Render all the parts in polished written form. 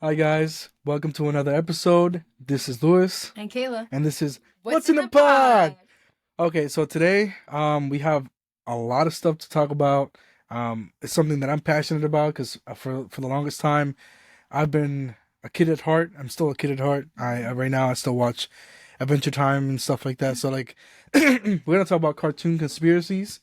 Hi guys, welcome to another episode. This is Lewis, And Kayla. and this is What's in in the the Pod. pod? Okay, so today we have a lot of stuff to talk about. It's something that I'm passionate about because for the longest time I've been a kid at heart. I'm still a kid at heart. I right now I still watch Adventure Time and stuff like that. So like we're gonna talk about cartoon conspiracies.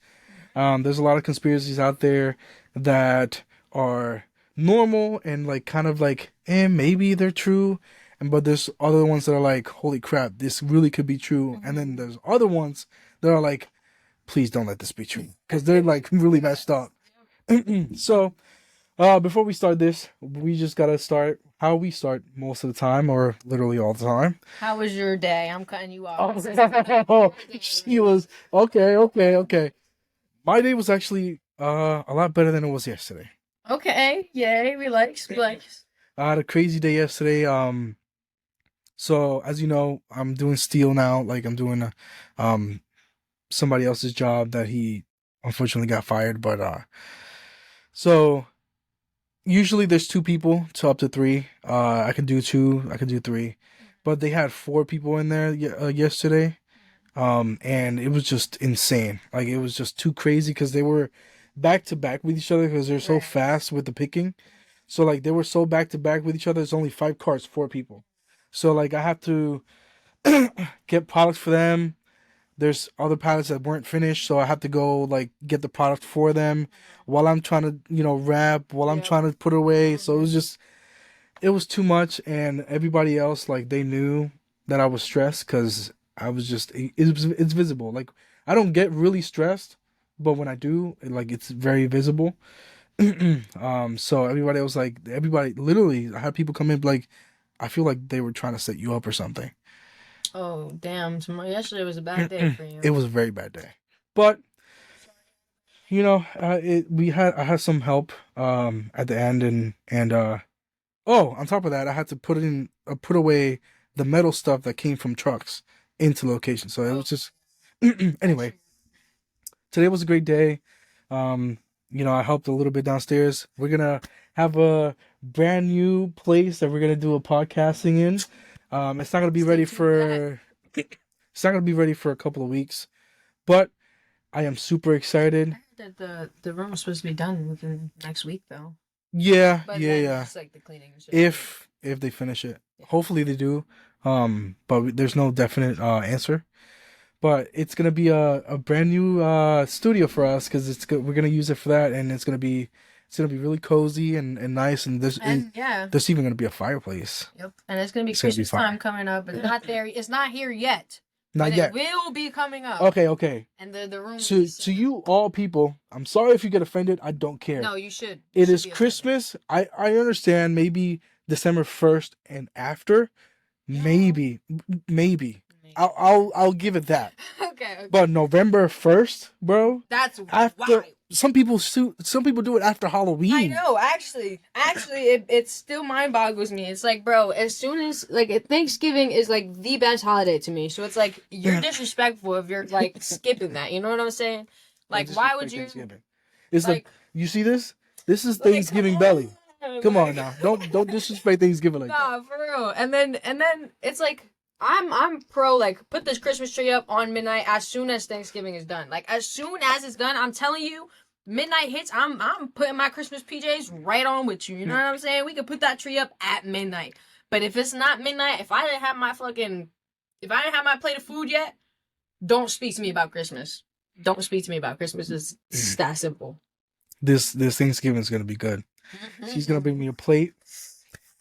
There's a lot of conspiracies out there that are normal and like kind of like, maybe they're true. And but there's other ones that are like, holy crap, this really could be true. And then there's other ones that are like, please don't let this be true because they're like really messed up. So, before we start this, we just gotta start how we start most of the time, or literally all the time. How was your day? I'm cutting you off. Oh, she was okay, okay, okay. My day was actually a lot better than it was yesterday. Okay, yay, relax, relax. I had a crazy day yesterday. So as you know, I'm doing steel now. Like I'm doing um somebody else's job that he unfortunately got fired. But so usually there's two people to up to three. I can do two. I can do three. But they had four people in there yesterday. And it was just insane. Like it was just too crazy because they were back to back with each other because they're so Right. fast with the picking. So like they were so back to back with each other. It's only five carts, four people. So like I have to get products for them. There's other pallets that weren't finished, so I have to go like get the product for them while I'm trying to, wrap, while I'm Yep. trying to put away. So it was too much, and everybody else like they knew that I was stressed because I was just it's visible. Like I don't get really stressed, but when I do, it's very visible. So everybody was like, everybody literally, I had people come in like, I feel like they were trying to set you up or something. Oh, damn. Yesterday was a bad day for It you. was a very bad day, but I had some help at the end, and oh, on top of that, I had to put away the metal stuff that came from trucks into location. So it Oh, was just anyway. Today was a great day. I helped a little bit downstairs. We're gonna have a brand new place that we're gonna do a podcasting in. It's not gonna be stay ready tuned for that. for it's not gonna be ready for a couple of weeks, but I am super I excited. heard that the room was supposed to be done within next week, though. Yeah, But yeah, then yeah. just like the cleaning and shit. If they finish it, Yeah. hopefully they do. But there's no definite answer. But it's gonna be a brand new studio for us because we're gonna use it for that, and it's gonna be really cozy and nice, and And yeah. there's even gonna be a fireplace. Yep. And it's gonna be It's gonna be Christmas time fire. coming up. It's not there. It's not here yet, Not but it yet. will be coming up. Okay, okay. And the room will be To soon. you all people, I'm sorry if you get offended. I don't care. No, you should. You It should is be offended. Christmas. I understand. Maybe December 1st and after. Maybe, maybe. Maybe. I'll give it that. Okay. But November 1st, bro. That's After why. some people do it after Halloween. I know. Actually, it still mind boggles me. It's like, bro, as soon as Thanksgiving is like the best holiday to me. So it's like you're disrespectful if you're like skipping that. You know what I'm saying? Like, why would you? Thanksgiving. It's Like, you see this? This is come Thanksgiving belly. Come on like, now. Don't disrespect Thanksgiving like that. nah, for real. And then it's like I'm pro like put this Christmas tree up on midnight as soon as Thanksgiving is done. Like as soon as it's done, I'm telling you, midnight hits, I'm putting my Christmas PJs right on with you. You know what I'm saying? We could put that tree up at midnight. But if it's not midnight, if I didn't have my plate of food yet, don't speak to me about Christmas. Don't speak to me about Christmas. It's that simple. This Thanksgiving is gonna be good. She's gonna bring me a plate,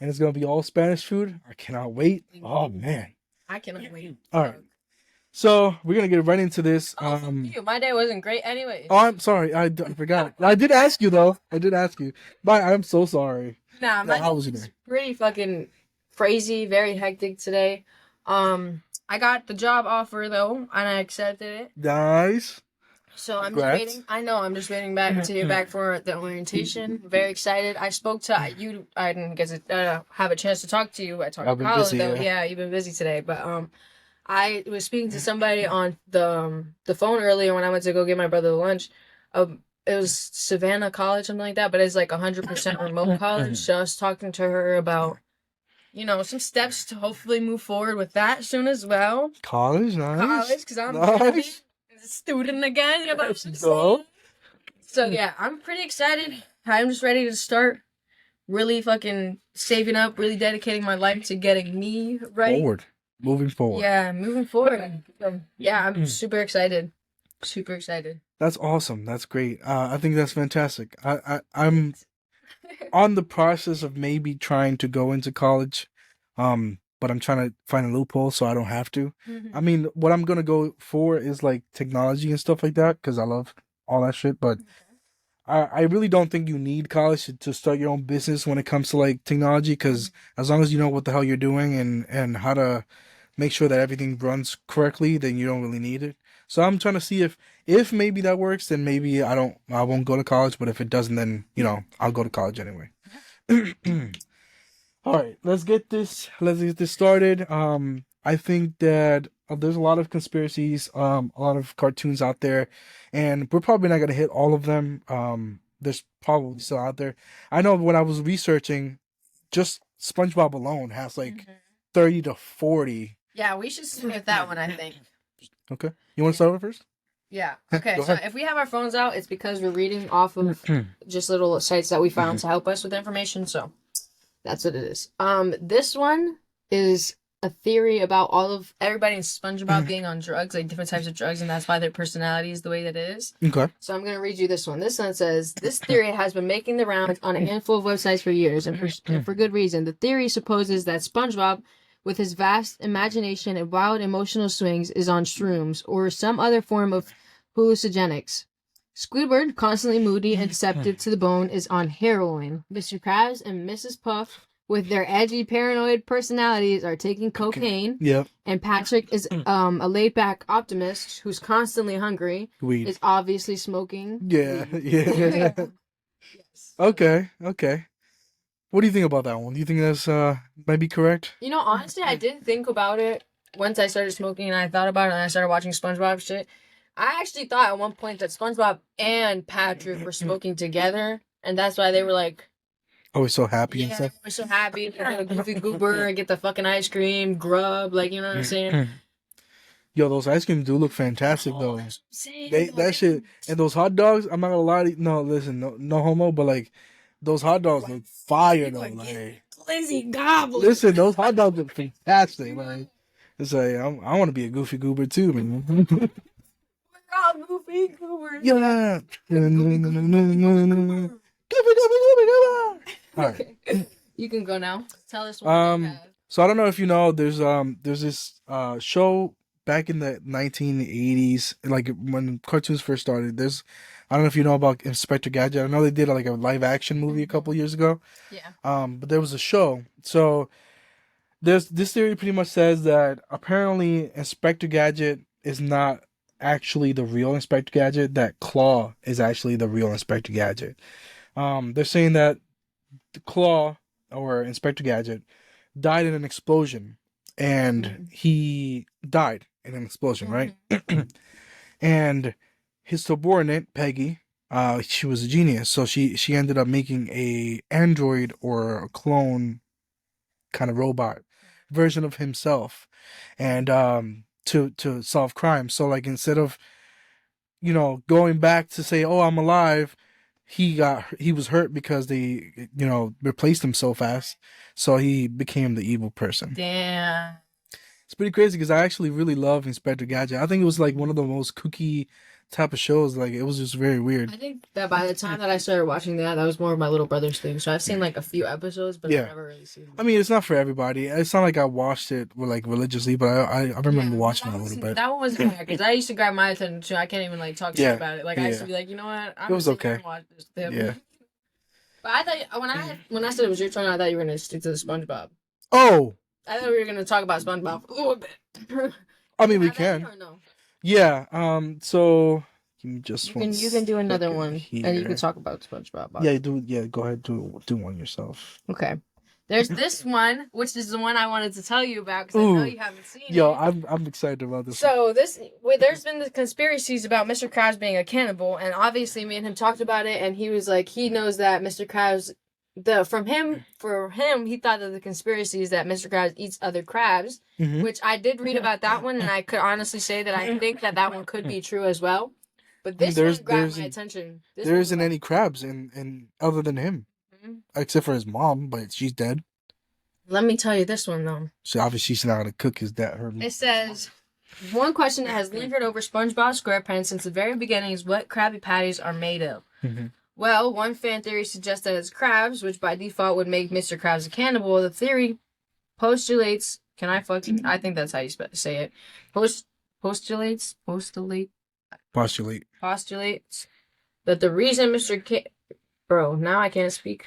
and it's gonna be all Spanish food. I cannot wait. Oh man. I cannot wait. All right. So we're gonna get right into this. Oh, fuck you. My day wasn't great anyway. Oh, I'm sorry. I forgot. I did ask you though. I did ask you. But I'm so sorry. Nah, my How day was your was day? pretty fucking crazy, very hectic today. I got the job offer though, and I accepted it. Nice. So I'm just Congrats. waiting. I know I'm just waiting back to hear back for the orientation. Very excited. I spoke to you. I didn't get to have a chance to talk to you. I talked I've to been Colin busy, though. yeah. Yeah, you've been busy today, but I was speaking to somebody on the phone earlier when I went to go get my brother lunch. It was Savannah College, something like that, but it's like 100% remote college. So I was talking to her about some steps to hopefully move forward with that soon as well. College, nice. Because I'm gonna be Nice. a student again. You know what I'm Let's saying? go. So yeah, I'm pretty excited. I'm just ready to start really fucking saving up, really dedicating my life to getting me right. Forward. Moving forward. Yeah, moving forward. So, yeah, I'm Mm. super excited. Super excited. That's awesome. That's great. I think that's fantastic. I'm on the process of maybe trying to go into college, but I'm trying to find a loophole so I don't have to. I mean, what I'm gonna go for is like technology and stuff like that because I love all that shit. But I really don't think you need college to start your own business when it comes to like technology because as long as you know what the hell you're doing and how to make sure that everything runs correctly, then you don't really need it. So I'm trying to see if maybe that works, then maybe I won't go to college. But if it doesn't, then I'll go to college anyway. All right, let's get this started. I think that there's a lot of conspiracies, a lot of cartoons out there, and we're probably not gonna hit all of them. There's probably still out there. I know when I was researching, just SpongeBob alone has like 30 to 40. Yeah, we should start with that one, I think. Okay, you want to start with first? Yeah. Okay, Go so ahead. if we have our phones out, it's because we're reading off of just little sites that we found to help us with information. So that's what it is. This one is a theory about everybody in SpongeBob being on drugs, like different types of drugs, and that's why their personality is the way that it is. Okay. So I'm gonna read you this one. This one says this theory has been making the rounds on a handful of websites for years, and for good reason. The theory supposes that SpongeBob, with his vast imagination and wild emotional swings, is on shrooms or some other form of hallucinogenics. Squidward, constantly moody and deceptive to the bone, is on heroin. Mr. Krabs and Mrs. Puff, with their edgy, paranoid personalities, are taking cocaine. Yep. And Patrick is a laid-back optimist who's constantly hungry. Weed. Is obviously smoking. Yeah. weed. Yeah. Yes. Okay. Okay. What do you think about that one? Do you think that's might be correct? Honestly, I did think about it once I started smoking, and I thought about it, and I started watching SpongeBob shit. I actually thought at one point that SpongeBob and Patrick were smoking together, and that's why they were like, Always so happy and yeah, stuff. we're so happy to get a goofy goober and get the fucking ice cream, grub, like, you know what I'm saying? Yo, those ice creams do look fantastic though. That's what I'm saying, They though. that shit and those hot dogs. I'm not gonna lie to you. No, listen, no homo, but like those hot dogs look fire though. Like, Glizzy gobbler. listen, those hot dogs look fantastic. Like, it's like I want to be a goofy goober too, man. We're all goofy goobers. Yeah. All right. Okay. You can go now. Tell us what you have. So I don't know if you know, there's this show back in the 1980s, like when cartoons first started. I don't know if you know about Inspector Gadget. I know they did like a live action movie a couple years ago. Yeah. But there was a show. So this theory pretty much says that apparently Inspector Gadget is not actually the real Inspector Gadget. That Claw is actually the real Inspector Gadget. They're saying that the Claw or Inspector Gadget died in an explosion, and he died in an explosion, right? And his subordinate Peggy, she was a genius, so she ended up making a android or a clone kind of robot version of himself, and to solve crime. So like instead of going back to say, oh, I'm alive, he was hurt because they replaced him so fast, so he became the evil person. Damn. It's pretty crazy because I actually really love Inspector Gadget. I think it was like one of the most kooky type of shows. Like it was just very weird. I think that by the time that I started watching that was more of my little brother's thing. So I've seen like a few episodes, but Yeah. I've never really seen them. I mean, it's not for everybody. It's not like I watched it like religiously, but I remember watching it a little bit. That one was bad because I used to grab my attention too. I can't even like talk shit about it. Like I used to be like, you know what? I'm It was just gonna okay. watch this thing. Yeah. But I thought when I said it was your turn, I thought you were gonna stick to the SpongeBob. Oh, I thought we were gonna talk about SpongeBob a little bit. I mean, we Have any can. or no? Yeah. So give me just one. You can do another one, here. and you can talk about SpongeBob. Yeah, do. Yeah, go ahead. Do one yourself. Okay. There's this one, which is the one I wanted to tell you about because I know you haven't seen Yo, it. I'm excited about this. So there's been the conspiracies about Mr. Krabs being a cannibal, and obviously me and him talked about it, and he was like, he knows that Mr. Krabs the from him for him he thought that the conspiracy is that Mr. Krabs eats other crabs, Hmm. which I did read about that one, and I could honestly say that I think that that one could be true as well. But I mean, this one grabbed my attention. This there one was isn't like, any crabs in other than him, mhm. except for his mom, but she's dead. Let me tell you this one though. So obviously she's not gonna cook his dad. Her. It says one question that has lingered over SpongeBob SquarePants since the very beginning is what Krabby Patties are made of. Hmm. Well, one fan theory suggests that it's crabs, which by default would make Mr. Krabs a cannibal. The theory postulates. Can I fucking? I think that's how you say it. Postulates postulates that the reason Bro, now I can't speak.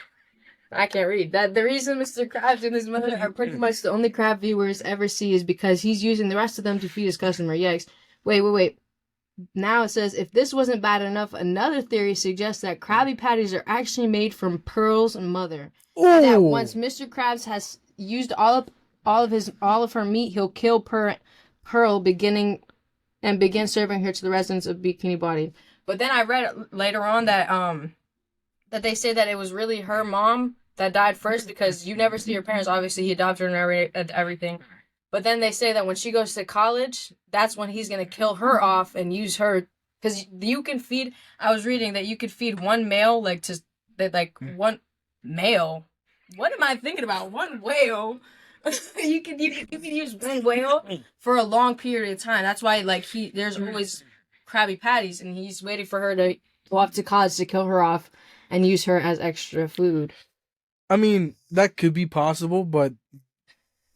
I can't read. That the reason Mr. Krabs and his mother are pretty much the only crab viewers ever see is because he's using the rest of them to feed his customer. Yikes. Wait. Now it says if this wasn't bad enough, another theory suggests that Krabby Patties are actually made from Pearl's mother. That once Oh, Mr. Krabs has used all of her meat, he'll kill Pearl begin serving her to the residents of Bikini Bottom. But then I read later on that they say that it was really her mom that died first because you never see her parents. Obviously, he adopted her and everything. But then they say that when she goes to college, that's when he's gonna kill her off and use her because you can feed. I was reading that you could feed one male one male. What am I thinking about? One whale. you can use one whale for a long period of time. That's why there's always Krabby Patties and he's waiting for her to go off to college to kill her off and use her as extra food. I mean that could be possible, but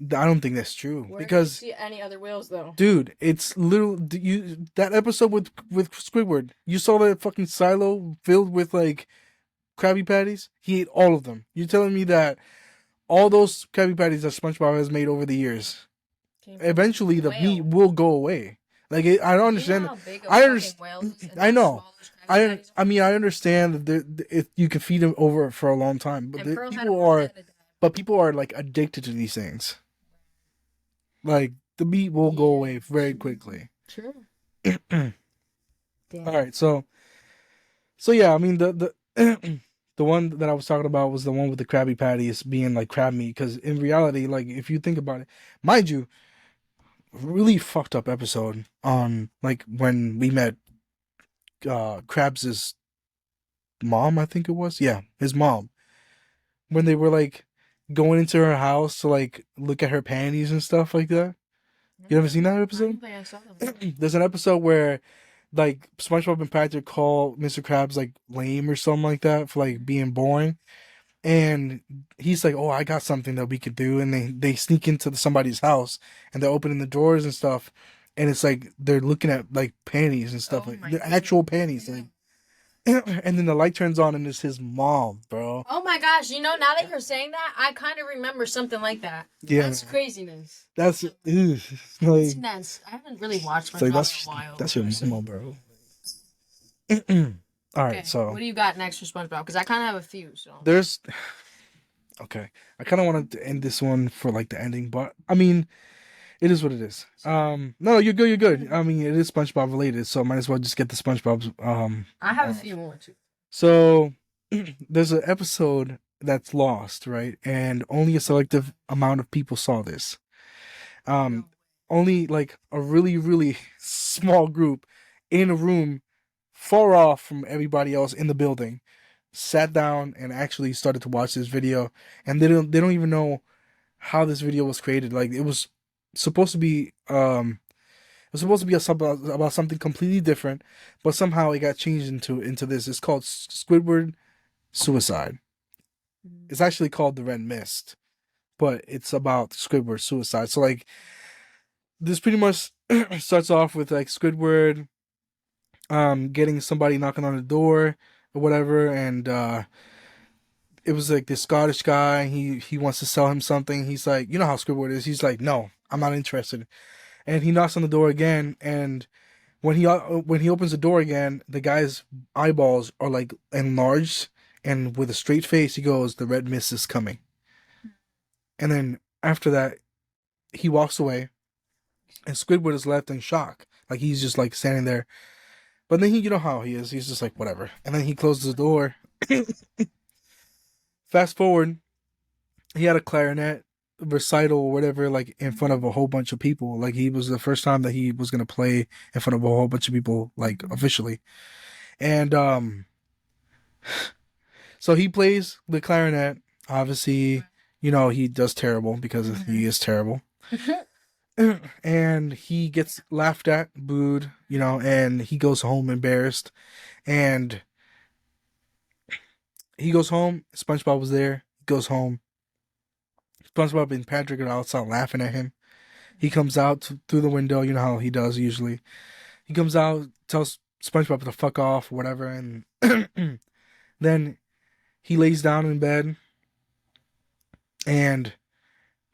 I don't think that's true Where do you because, see any other whales though? dude, it's little you that episode with Squidward. You saw that fucking silo filled with like Krabby Patties. He ate all of them. You're telling me that all those Krabby Patties that SpongeBob has made over the years, Came from eventually a the meat whale. will go away. Like I don't Do you know understand. how big a I fucking understand. whale is and I how know. small those Krabby Patties I are? mean, I understand that you can feed them over for a long time, but And Pearl had a people mom are, that had died. people are like addicted to these things. Like the meat will go Yeah. away very quickly. True. All Damn. right, so yeah, I mean the the one that I was talking about was the one with the Krabby Patties being like crab meat, because in reality, like if you think about it, mind you, really fucked up episode on like when we met Krabs's mom, I think it was, yeah, his mom, when they were like going into her house to like look at her panties and stuff like that. You ever seen that I episode? don't think I saw them. There's an episode where like SpongeBob and Patrick call Mr. Krabs like lame or something like that for like being boring, and he's like, "Oh, I got something that we could do," and they sneak into somebody's house and they're opening the doors and stuff, and it's like they're looking at like panties and stuff, Oh like my the goodness. actual panties, like, and then the light turns on and it's his mom, bro. Oh my gosh, now that you're saying that, I kind of remember something like that. Yeah, That's craziness. that's It's like, nuts. I haven't really watched it's like SpongeBob in a while. that's your Honestly. mom, bro. All right, Okay, what so do you got next for SpongeBob? Because I kind of have a few. So there's okay. I kind of wanted to end this one for like the ending, but I mean, it is what it is. No, you're good. You're good. I mean, it is SpongeBob related, so might as well just get the SpongeBob's. I have a few more too. So there's an episode that's lost, right? And only a selective amount of people saw this. Um, only like a really, really small group in a room far off from everybody else in the building sat down and actually started to watch this video, and they don't even know how this video was created. Like it was supposed to be about something completely different, but somehow it got changed into this. It's called Squidward Suicide. It's actually called The Red Mist, but it's about Squidward suicide. So like this pretty much starts off with like Squidward getting somebody knocking on the door or whatever, and it was like this Scottish guy. He wants to sell him something. He's like, you know how Squidward is. He's like, no, I'm not interested. And he knocks on the door again, and when he opens the door again, the guy's eyeballs are like enlarged, and with a straight face, he goes, "The red mist is coming." And then after that, he walks away, and Squidward is left in shock, like he's just like standing there. But then you know how he is. He's just like whatever. And then he closes the door. fast forward, he had a clarinet recital or whatever, like in front of a whole bunch of people. Like he was the first time that he was gonna play in front of a whole bunch of people, like officially. And so he plays the clarinet. Obviously, you know he does terrible because he is terrible. And he gets laughed at, booed, you know, and he goes home embarrassed. And he goes home. SpongeBob was there. He goes home. SpongeBob and Patrick are outside laughing at him. He comes out through the window. You know how he does usually. He comes out, tells SpongeBob to fuck off, or whatever, and then he lays down in bed, and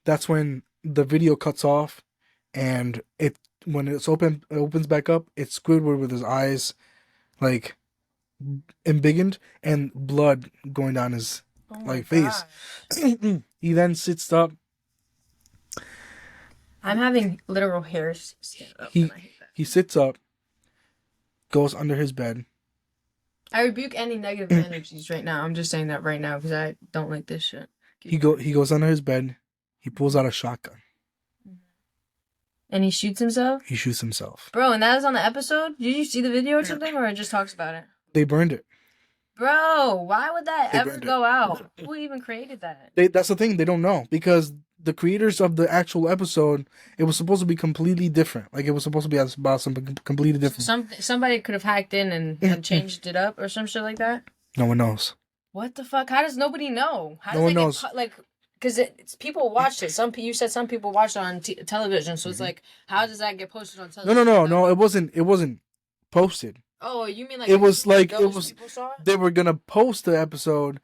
that's when the video cuts off, and when it opens back up, it's Squidward with his eyes like embiggened and blood going down his like face. He then sits up. I'm having literal hairs stand up. He And I hate that. he sits up, goes under his bed. I rebuke any negative energies right now. I'm just saying that right now because I don't like this shit. He goes under his bed. He pulls out a shotgun. And he shoots himself? He shoots himself. Bro, and that is on the episode? Did you see the video or something? Or it just talks about it? They burned it. Bro, why would that They ever burned it. go out? Who even created that? That's the thing. They don't know because the creators of the actual episode, it was supposed to be completely different. Like it was supposed to be about something completely different. Somebody could have hacked in and changed it up or some shit like that? No one knows. What the fuck? How does nobody know? How No does one it knows. like, because it's people watched it. You said some people watched it on television, so it's like, how does that get posted on television? No. It wasn't posted. Oh, you mean like It was like people saw it? they were gonna post the episode.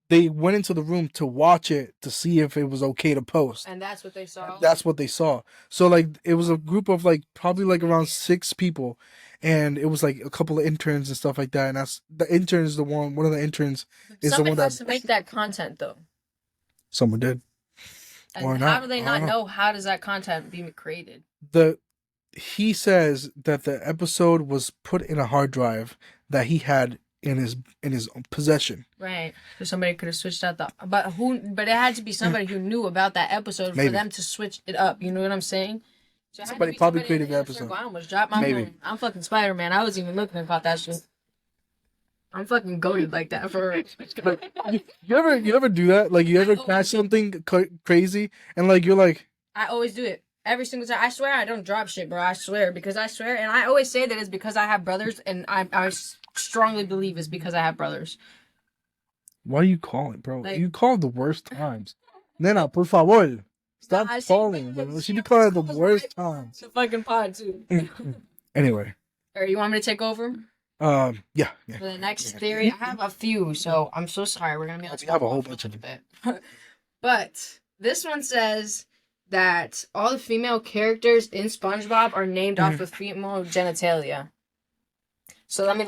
They went into the room to watch it to see if it was okay to post. And that's what they saw. That's what they saw. So like it was a group of like probably like around 6 people, and it was like a couple of interns and stuff like that. And that's the intern is the one. One of the interns is Somebody the one has that to make that content though. someone did. And Or how not. do they I not don't know how does that content be created? He says that the episode was put in a hard drive that he had in his possession. Right. So somebody could have switched out but it had to be somebody who knew about that episode Maybe. for them to switch it up. You know what I'm saying? So it had to Somebody be probably in created the inner episode. circle. I almost dropped my Maybe. phone. I'm fucking Spider-Man. I was even looking and caught that shit. I'm fucking goated like that for real. You ever do that? Like you ever catch something crazy and like you're like, I always do it. Every single time. I swear I don't drop shit, bro. I swear. Because I swear. And I always say that it's because I have brothers. And I strongly believe it's because I have brothers. why do you call it, bro? Like- You call it the worst times. Nena, por favor. Stop Nah, she- calling, bro. She be calling it the worst times. It's a fucking pod, too. Anyway. Or you want me to take over? Yeah. For the next theory, I have a few, so I'm so sorry. We're gonna be able to We have a talk whole about bunch it of a bit. But this one says that all the female characters in SpongeBob are named off of female genitalia. So let me.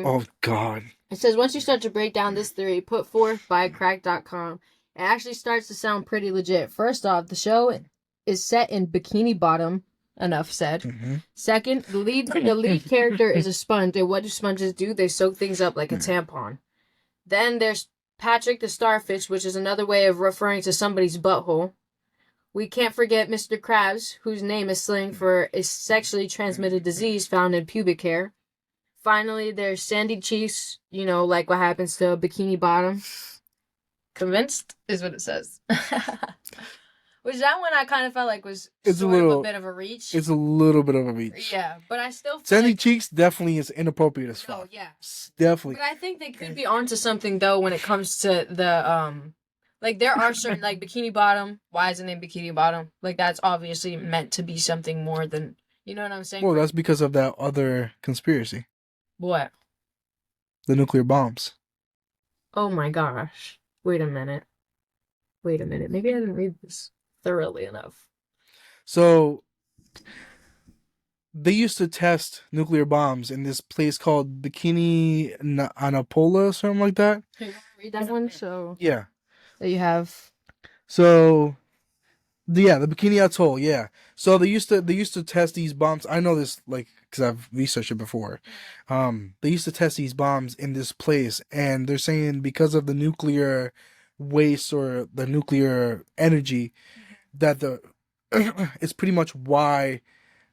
Oh God. It says once you start to break down this theory put forth by crack.com, it actually starts to sound pretty legit. First off, the show is set in Bikini Bottom. Enough said. Mm-hmm. Second, the lead character is a sponge, and what do sponges do? They soak things up like a tampon. Then there's Patrick the Starfish, which is another way of referring to somebody's butthole. We can't forget Mr. Krabs, whose name is slang for a sexually transmitted disease found in pubic hair. Finally, there's Sandy Cheeks, you know, like what happens to Bikini Bottom. Convinced is what it says. Which that one I kind of felt like was a bit of a reach. It's a little bit of a reach. Yeah, but I still feel Sandy like, Cheeks definitely is inappropriate as oh fuck. yeah. Definitely. But I think they could be onto something though when it comes to the like there are certain like Bikini Bottom. Why is it named Bikini Bottom? Like that's obviously meant to be something more than, you know what I'm saying? Well, that's because of that other conspiracy. What? The nuclear bombs. Oh my gosh. Wait a minute. Maybe I didn't read this thoroughly enough. So they used to test nuclear bombs in this place called Bikini Anapola or something like that. Can you read that one? So Yeah. that you have. So the Bikini Atoll, yeah. So they used to test these bombs. I know this like because I've researched it before. They used to test these bombs in this place, and they're saying because of the nuclear waste or the nuclear energy that the it's pretty much why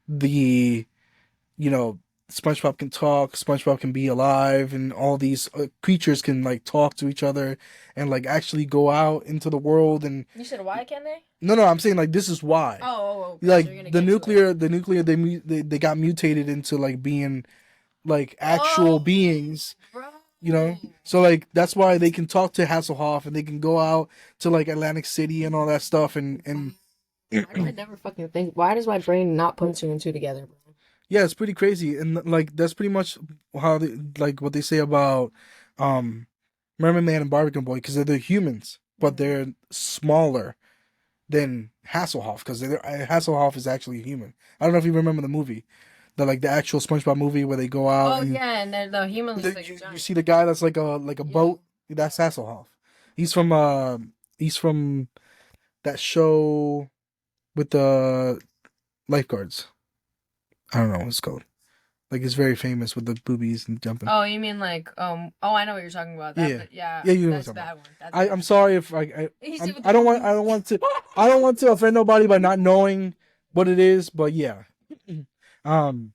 the you know SpongeBob can talk, SpongeBob can be alive, and all these creatures can like talk to each other and like actually go out into the world. And You said why can they? no, I'm saying like this is why. Okay. So Like you're gonna get to it. the nuclear, they got mutated into like being like actual Oh, beings, bro. you know. So like that's why they can talk to Hasselhoff and they can go out to like Atlantic City and all that stuff. And Why do I never fucking think? Why does my brain not put two and two together, bro? yeah, it's pretty crazy. And like that's pretty much how they, like what they say about um Merman Man and Barbican Boy, because they're humans, but they're smaller than Hasselhoff, because Hasselhoff is actually a human. I don't know if you remember the movie, the actual SpongeBob movie where they go out Oh and yeah, and then the human looks like a you giant. see the guy that's like a Yeah. boat. That's Hasselhoff. He's from that show with the lifeguards. I don't know what it's called. Like it's very famous with the boobies and jumping. Oh, you mean like oh, I know what you're talking about. Yeah, Yeah, yeah, you know what that's I'm a talking bad about. one. That's I'm sorry if He said with I the don't want I don't want to offend nobody by not knowing what it is, but yeah. Um,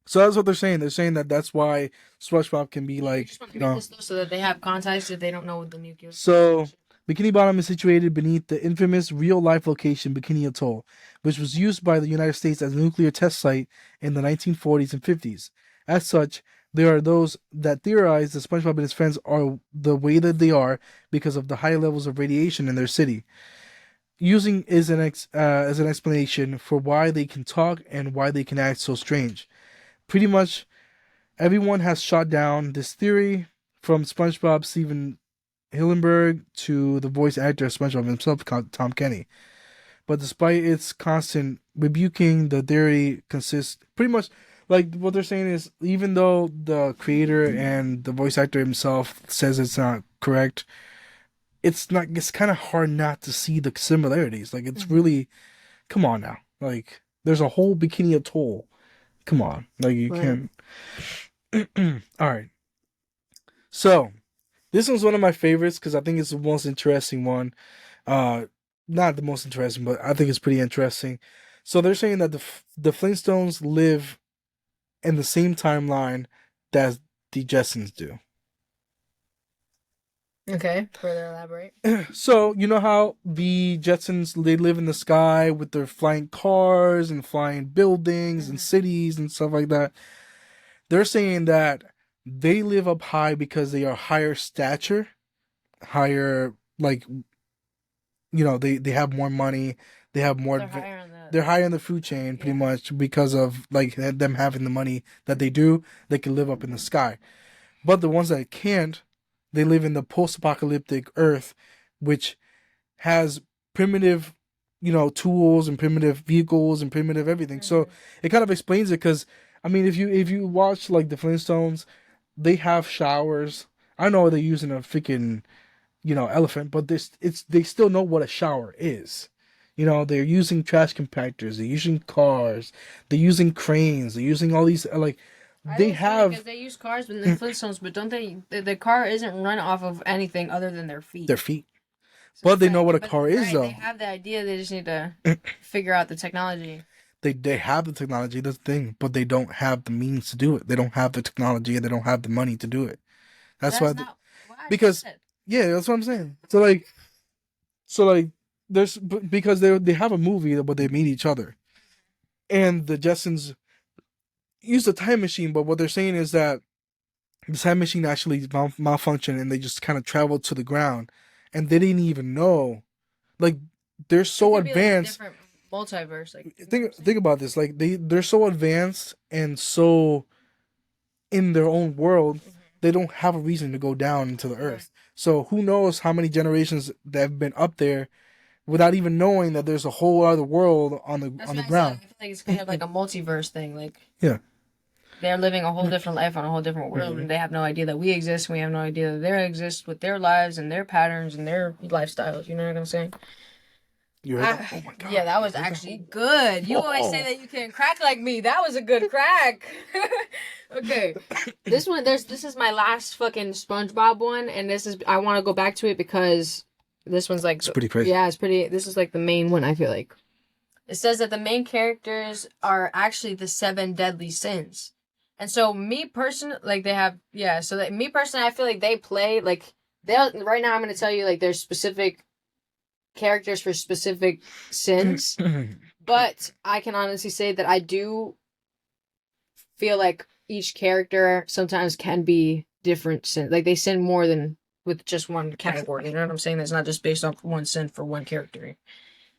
so that's what they're saying. They're saying that that's why SpongeBob can be Yeah, they like, just want to you read know. this though so that they have context if they don't know what the nuclear. So Bikini Bottom is situated beneath the infamous real-life location Bikini Atoll, which was used by the United States as a nuclear test site in the 1940s and 50s. As such, there are those that theorize that SpongeBob and his friends are the way that they are because of the high levels of radiation in their city. Using is as an explanation for why they can talk and why they can act so strange. Pretty much everyone has shot down this theory, from SpongeBob Steven Hillenburg to the voice actor of SpongeBob himself, Tom Kenny. But despite its constant rebuking, the theory consists pretty much like what they're saying is, even though the creator and the voice actor himself says it's not correct, it's not. It's kind of hard not to see the similarities. Like it's really, come on now. Like there's a whole Bikini Atoll. Come on, like you Right. can't. All right, so this one's one of my favorites because I think it's the most interesting one. Uh, Not the most interesting, but I think it's pretty interesting. So they're saying that the Flintstones live in the same timeline that the Jetsons do. Okay, further elaborate. So you know how the Jetsons, they live in the sky with their flying cars and flying buildings and cities and stuff like that. They're saying that they live up high because they are higher stature, higher, like, they have more money, they have more. They're higher on the. They're higher in the food chain pretty Yeah. much because of like them having the money that they do. They can live up in the sky. But the ones that can't, they live in the post-apocalyptic Earth, which has primitive, tools and primitive vehicles and primitive everything. So it kind of explains it, because I mean, if you watch like the Flintstones, they have showers. I know they're using a freaking elephant, but they still know what a shower is. They're using trash compactors, they're using cars, they're using cranes, they're using all these like I they think it's funny have because they use cars in the Flintstones, but don't they? The car isn't run off of anything other than their feet. their feet. So But they it's know like, what a but car is, right, they though. have the idea. They just need to figure out the technology. They have the technology, that's the thing, but they don't have the means to do it. They don't have the technology and they don't have the money to do it. That's why That's not what I because said. yeah, that's what I'm saying. So like there's because they have a movie where they meet each other, and the Jetsons use a time machine, but what they're saying is that the time machine actually malfunctioned and they just kind of traveled to the ground, and they didn't even know. Like they're It so could be like a advanced. different multiverse. Like, you know what I'm Think about this. Like they're so advanced and so in their own world, saying? they don't have a reason to go down into the Right. earth. So who knows how many generations that have been up there without even knowing that there's a whole other world on the That's on the what I said. I ground. feel like it's kind of like a multiverse thing. Like Yeah. they're living a whole different life on a whole different world, and they have no idea that we exist. And we have no idea that they exist with their lives and their patterns and their lifestyles. You know what I'm saying? You heard that? Oh my god. Yeah, that was actually good. You always say that you can't crack like me. That was a good crack. Okay, this is my last fucking SpongeBob one, and I want to go back to it because This one's like, It's pretty crazy. yeah, it's pretty. This is like the main one. I feel like it says that the main characters are actually the seven deadly sins, and so me personally, like they have, yeah. So that me personally, I feel like they play like they right now. I'm gonna tell you like there's specific characters for specific sins, but I can honestly say that I do feel like each character sometimes can be different sin. Like they sin more than with just one category. You know what I'm saying? That's not just based off one sin for one character.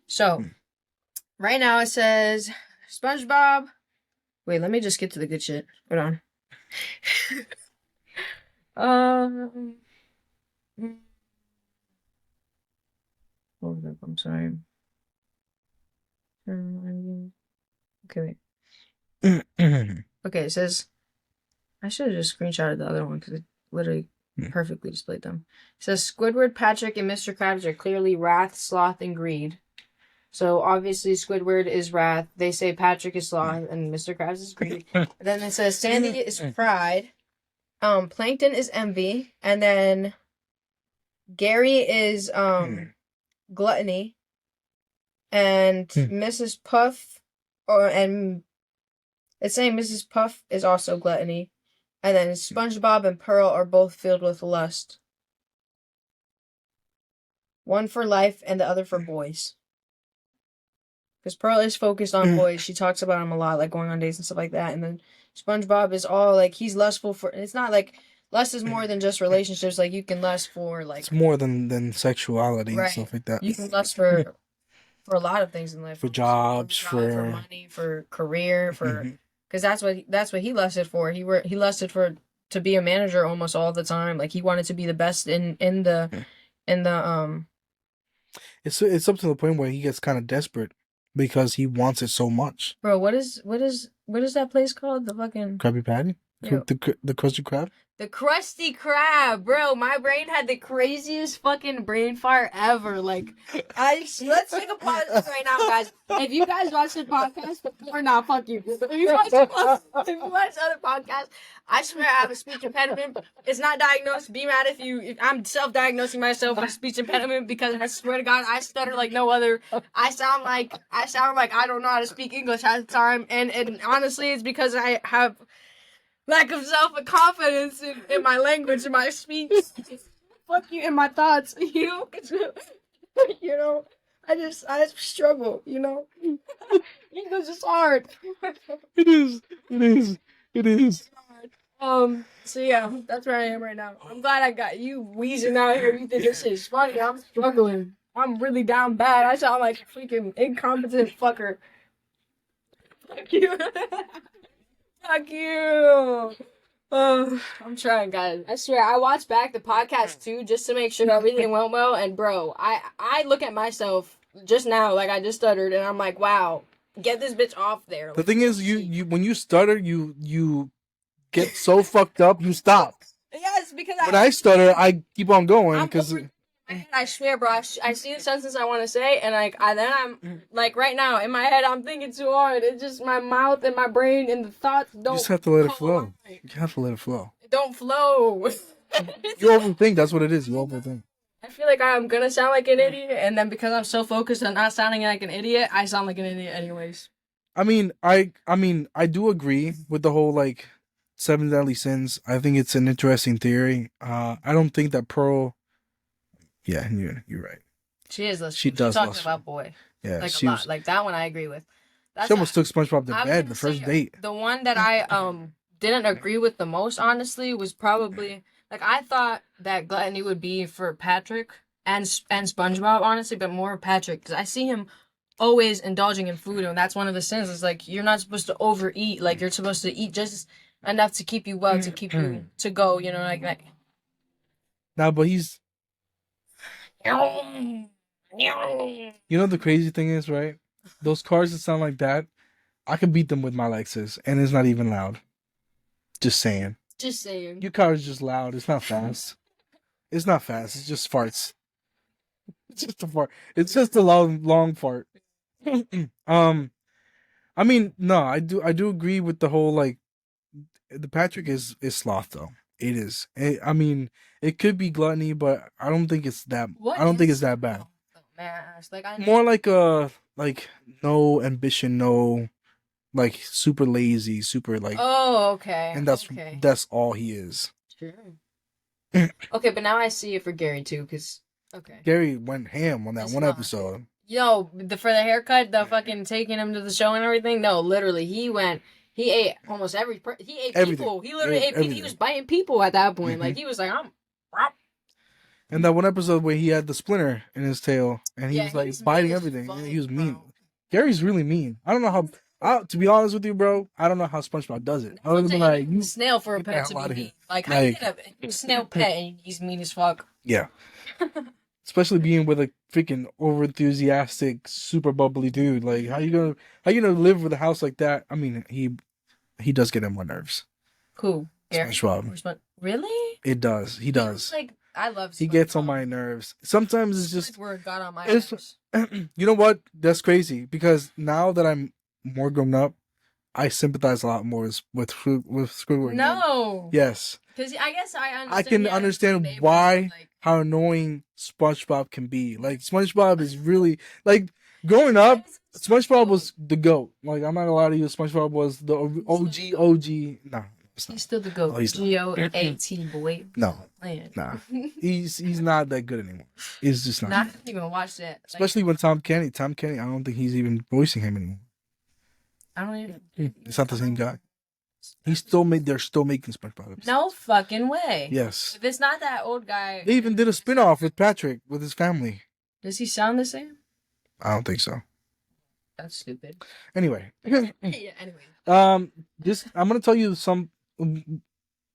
So right now it says SpongeBob. Wait, let me just get to the good shit. Hold on. um, hold up. I'm sorry. Okay, wait. Okay, it says I should have just screenshotted the other one because it literally perfectly displayed them. It says Squidward, Patrick, and Mr. Krabs are clearly wrath, sloth, and greed. So obviously Squidward is wrath. They say Patrick is sloth and Mr. Krabs is greed. And then it says Sandy is pride. Plankton is envy, and then Gary is gluttony, and Mrs. Puff, and it's saying Mrs. Puff is also gluttony. And then SpongeBob and Pearl are both filled with lust. One for life and the other for boys. Because Pearl is focused on boys. She talks about them a lot, like going on dates and stuff like that. And then SpongeBob is all like, he's lustful for, it's not like, lust is more than just relationships. Like you can lust for like. It's more than sexuality right. and stuff like that. You can lust for a lot of things in life. For jobs, for money, for career, for. Because that's what he lusted for. He lusted for to be a manager almost all the time. Like he wanted to be the best in the. It's up to the point where he gets kind of desperate because he wants it so much. Bro, what is that place called? The fucking Krabby Patty, the Krusty Krab. The Krusty Krab, bro. My brain had the craziest fucking brain fart ever. Like, let's take a pause right now, guys. If you guys watch the podcast, or not, fuck you. If you watch other podcasts, I swear I have a speech impediment. It's not diagnosed. Be mad if I'm self-diagnosing myself with speech impediment because I swear to God, I stutter like no other. I sound like I don't know how to speak English half the time, and honestly, it's because I have lack of self-confidence in my language, in my speech. Fuck you, in my thoughts. You know, I just struggle. You know, English is hard. It is. So yeah, that's where I am right now. I'm glad I got you wheezing out here. You think this shit is funny? I'm struggling. I'm really down bad. I sound like a freaking incompetent fucker. Fuck you. Fuck you. I'm trying, guys. I swear, I watched back the podcast too just to make sure everything went well. And bro, I look at myself just now, like I just stuttered, and I'm like, wow, get this bitch off there. The thing is, you when you stutter, you get so fucked up, you stop. Yes, because when I stutter, I keep on going because. I swear, bro. I see the sentence I want to say, and then I'm like, right now in my head, I'm thinking too hard. It's just my mouth and my brain and the thoughts don't. You just have to let it flow. You have to let it flow. It don't flow. You overthink. That's what it is. You overthink. I feel like I'm gonna sound like an idiot, and then because I'm so focused on not sounding like an idiot, I sound like an idiot anyways. I mean, I do agree with the whole like 7 deadly sins. I think it's an interesting theory. I don't think that Pearl. Yeah, you're right. She is listening. She does. She's talking about boy. Yeah, like a lot. Like that one, I agree with. She almost took SpongeBob to bed the first date. The one that I didn't agree with the most, honestly, was probably like I thought that gluttony would be for Patrick and SpongeBob, honestly, but more Patrick because I see him always indulging in food, and that's one of the sins. It's like you're not supposed to overeat. Like you're supposed to eat just enough to keep you well, to keep you to go. You know, like. Nah, but he's. You know the crazy thing is, right? Those cars that sound like that, I could beat them with my Lexus, and it's not even loud. Just saying. Just saying. Your car is just loud. It's not fast. It's not fast. It's just farts. It's just a fart. It's just a long fart. I mean, no, I do agree with the whole like. The Patrick is sloth though. It is. I mean, it could be gluttony, but I don't think it's that. What I don't think is it's that bad. mass? Like I More like like no ambition, no like super lazy, super like, Oh, okay. and Okay. that's all he is. Sure. Okay, but now I see it for Gary too, cause okay. Gary went ham on that It's one not. episode. Yo, for the haircut, the fucking taking him to the show and everything. No, literally, he went. He ate almost he ate Everything, people. He literally ate people. He was everything. biting people at that point. Hmm. Like he was like, I'm. And that one episode where he had the splinter in his tail and he Yeah, was like he's mean biting as everything. fuck, And he was mean. bro. Gary's really mean. I don't know how. To be honest with you, bro, I don't know how SpongeBob does it. That's I what I'm was saying. like, You need a snail for a get the pet hell to be out of mean. here. Like how you Like, get a snail pet and he's mean as fuck. yeah. Especially being with a freaking over enthusiastic, super bubbly dude. Like, how you gonna live with a house like that? I mean, he does get on my nerves. Cool. Gary. SpongeBob. Really? It does. He does. Like I love. He gets on my nerves. Sometimes it's just Squidward got on my it's nerves. you know what? That's crazy because now that I'm more grown up, I sympathize a lot more with Squidward. No. Yes. Because I guess I understand. I can understand why how annoying SpongeBob can be. Like SpongeBob is really like growing up. SpongeBob was the goat. Like I'm not gonna lie to you, SpongeBob was the OG. No, it's not. He's still the goat. Oh, he's not. GOAT boy. No, Man. nah. He's not that good anymore. He's just not. Not even watch that. Especially when Tom Kenny, I don't think he's even voicing him anymore. I don't even. It's not the same guy. They're still making SpongeBob episodes. No fucking way. Yes. If it's not that old guy. They even did a spin-off with Patrick with his family. Does he sound the same? I don't think so. That's stupid. Anyway. Yeah. Anyway. This I'm gonna tell you I'm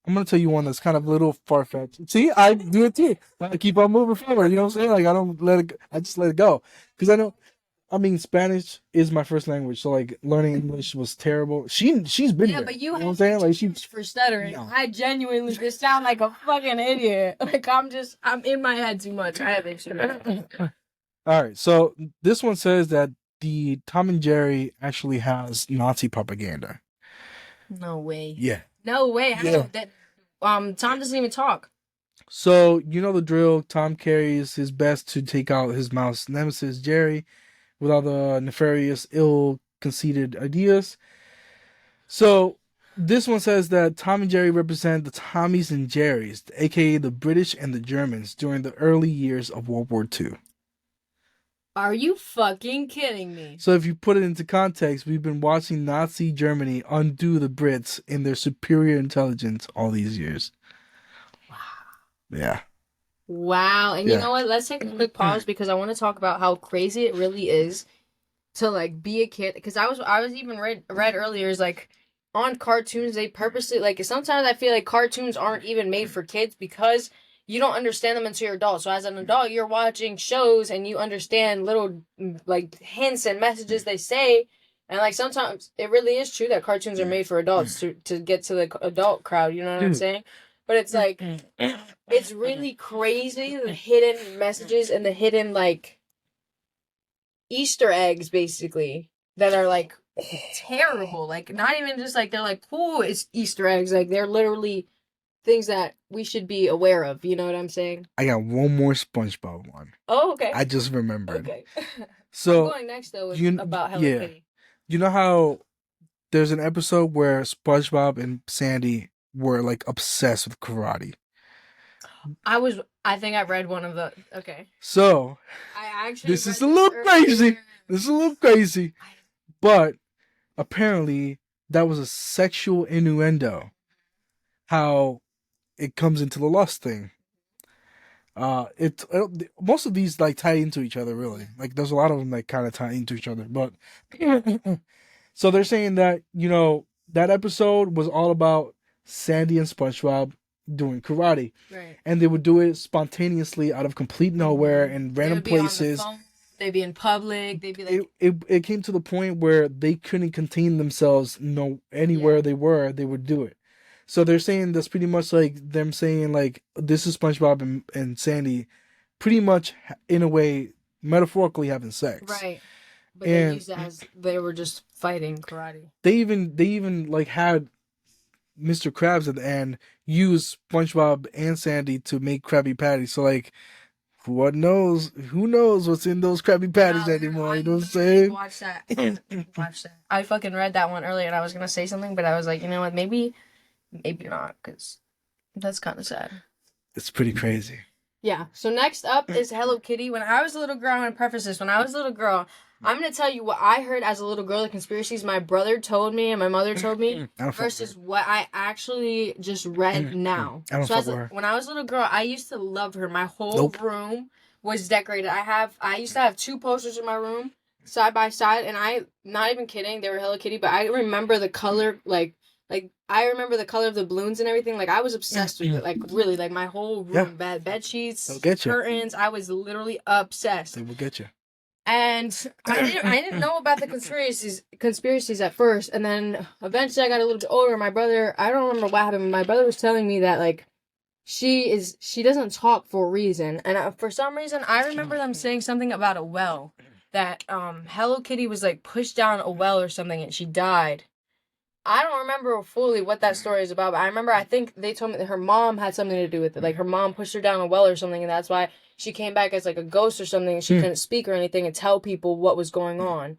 gonna tell you one that's kind of a little far fetched. See, I do it too. I keep on moving forward. You know what I'm saying? Like I don't let it. I just let it go because I know. I mean, Spanish is my first language, so like learning English was terrible. She's been there. But you know what I'm saying? Like she for stuttering. No. I genuinely just sound like a fucking idiot. Like I'm in my head too much. I have issues. All right, so this one says that the Tom and Jerry actually has Nazi propaganda. No way. Yeah. No way. How Yeah. that Tom doesn't even talk. So you know the drill. Tom carries his best to take out his mouse nemesis Jerry, with all the nefarious, ill-conceited ideas. So this one says that Tom and Jerry represent the Tommies and Jerrys, aka the British and the Germans, during the early years of World War II. Are you fucking kidding me? So if you put it into context, we've been watching Nazi Germany undo the Brits in their superior intelligence all these years. Wow. Yeah. Wow. And you know what? Let's take a quick pause because I want to talk about how crazy it really is to like be a kid. Because I was even read earlier is like on cartoons they purposely like sometimes I feel like cartoons aren't even made for kids because you don't understand them until you're adult. So as an adult, you're watching shows and you understand little like hints and messages they say. And like sometimes it really is true that cartoons are made for adults to get to the adult crowd. You know what I'm saying? But it's like it's really crazy the hidden messages and the hidden like Easter eggs basically that are like terrible. Like not even just like they're like cool. It's Easter eggs. Like they're literally things that we should be aware of. You know what I'm saying? I got one more SpongeBob one. Oh, okay. I just remembered. Okay. So I'm going next though with about Hello Kitty. You know how there's an episode where SpongeBob and Sandy were like obsessed with karate. I think I read one of the. Okay. So I actually. this is a little crazy. This is a little crazy, but apparently that was a sexual innuendo. How it comes into the lust thing. Most of these like tie into each other really. Like there's a lot of them that kind of tie into each other, but so they're saying that that episode was all about Sandy and SpongeBob doing karate, right? And they would do it spontaneously out of complete nowhere in random places. They'd be in public. They'd be like it came to the point where they couldn't contain themselves. Anywhere they were, they would do it. So they're saying that's pretty much like them saying like this is SpongeBob and Sandy, pretty much in a way metaphorically having sex, right? But they used it as they were just fighting karate. They even like had Mr. Krabs at the end use SpongeBob and Sandy to make Krabby Patties. So like, what knows? Who knows what's in those Krabby Patties Nah, anymore? I You know what I'm literally saying? watched that. Watched that. I fucking read that one earlier, and I was gonna say something, but I was like, you know what? Maybe not, because that's kind of sad. It's pretty crazy. Yeah. So next up is Hello Kitty. When I was a little girl, I'm gonna preface this. When I was a little girl, I'm gonna tell you what I heard as a little girl. The conspiracies my brother told me and my mother told me, I don't fuck with versus what I actually just read her. now. I don't So fuck with her. when I was a little girl, I used to love her. My whole Nope. room was decorated. I used to have two posters in my room side by side, and I not even kidding. They were Hello Kitty, but I remember the color like I remember the color of the balloons and everything. Like I was obsessed with it. Like really, like my whole Yeah. room, bed They'll sheets, get you. curtains. I was literally obsessed. They will get you. And I didn't know about the conspiracies at first, and then eventually I got a little bit older. My brother, I don't remember what happened. My brother was telling me that like she doesn't talk for a reason, and for some reason I remember them saying something about a well, that Hello Kitty was like pushed down a well or something and she died. I don't remember fully what that story is about, but I remember I think they told me that her mom had something to do with it. Like her mom pushed her down a well or something, and that's why she came back as like a ghost or something, and she couldn't speak or anything and tell people what was going on.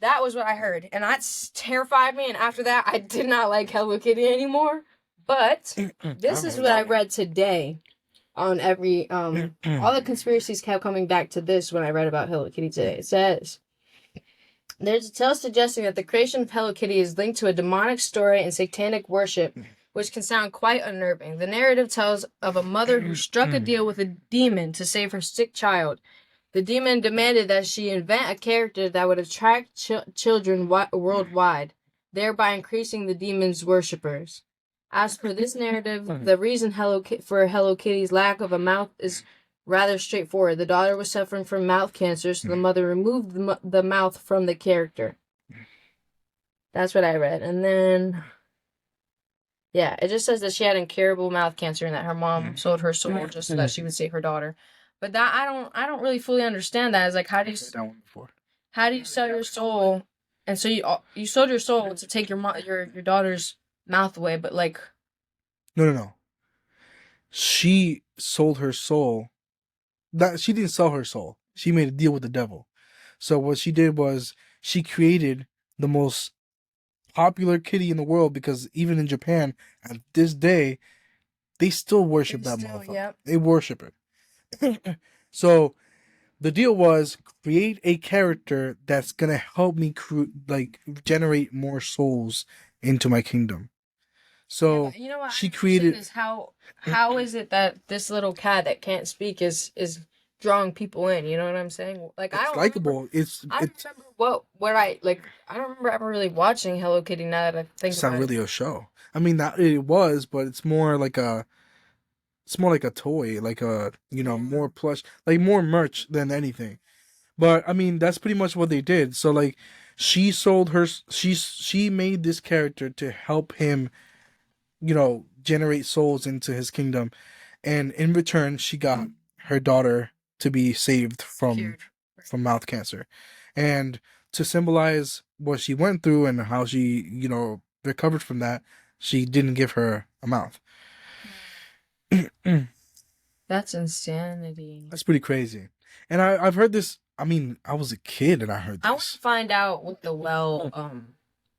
That was what I heard, and that terrified me. And after that, I did not like Hello Kitty anymore. But this is what I read today on every all the conspiracies kept coming back to this when I read about Hello Kitty today. It says there's a tale suggesting that the creation of Hello Kitty is linked to a demonic story and satanic worship, which can sound quite unnerving. The narrative tells of a mother who struck a deal with a demon to save her sick child. The demon demanded that she invent a character that would attract children worldwide, thereby increasing the demon's worshippers. As per this narrative, the reason for Hello Kitty's lack of a mouth is rather straightforward. The daughter was suffering from mouth cancer, so the mother removed the mouth from the character. That's what I read. And then, yeah, it just says that she had incurable mouth cancer and that her mom sold her soul just so that she would save her daughter. But that I don't really fully understand that. It's like, how do you sell your soul? And so you sold your soul to take your daughter's mouth away, but like, No. She sold her soul. That she didn't sell her soul. She made a deal with the devil. So what she did was she created the most popular kitty in the world, because even in Japan at this day they still worship that motherfucker. Yep. They worship it. So the deal was create a character that's gonna help me generate more souls into my kingdom. So yeah, you know what she I created. is how is it that this little cat that can't speak is drawing people in? You know what I'm saying? Like It's likable. I don't remember what I like. I don't remember ever really watching Hello Kitty. Now that I think It's not about really it. a show. I mean, that it was, but it's more like a toy, like a more plush, like more merch than anything. But I mean, that's pretty much what they did. So like, she made this character to help him, generate souls into his kingdom, and in return, she got her daughter to be saved from mouth cancer, and to symbolize what she went through and how she, recovered from that, she didn't give her a mouth. That's insanity. That's pretty crazy. And I've heard this. I mean, I was a kid and I heard I want to this. find out what the well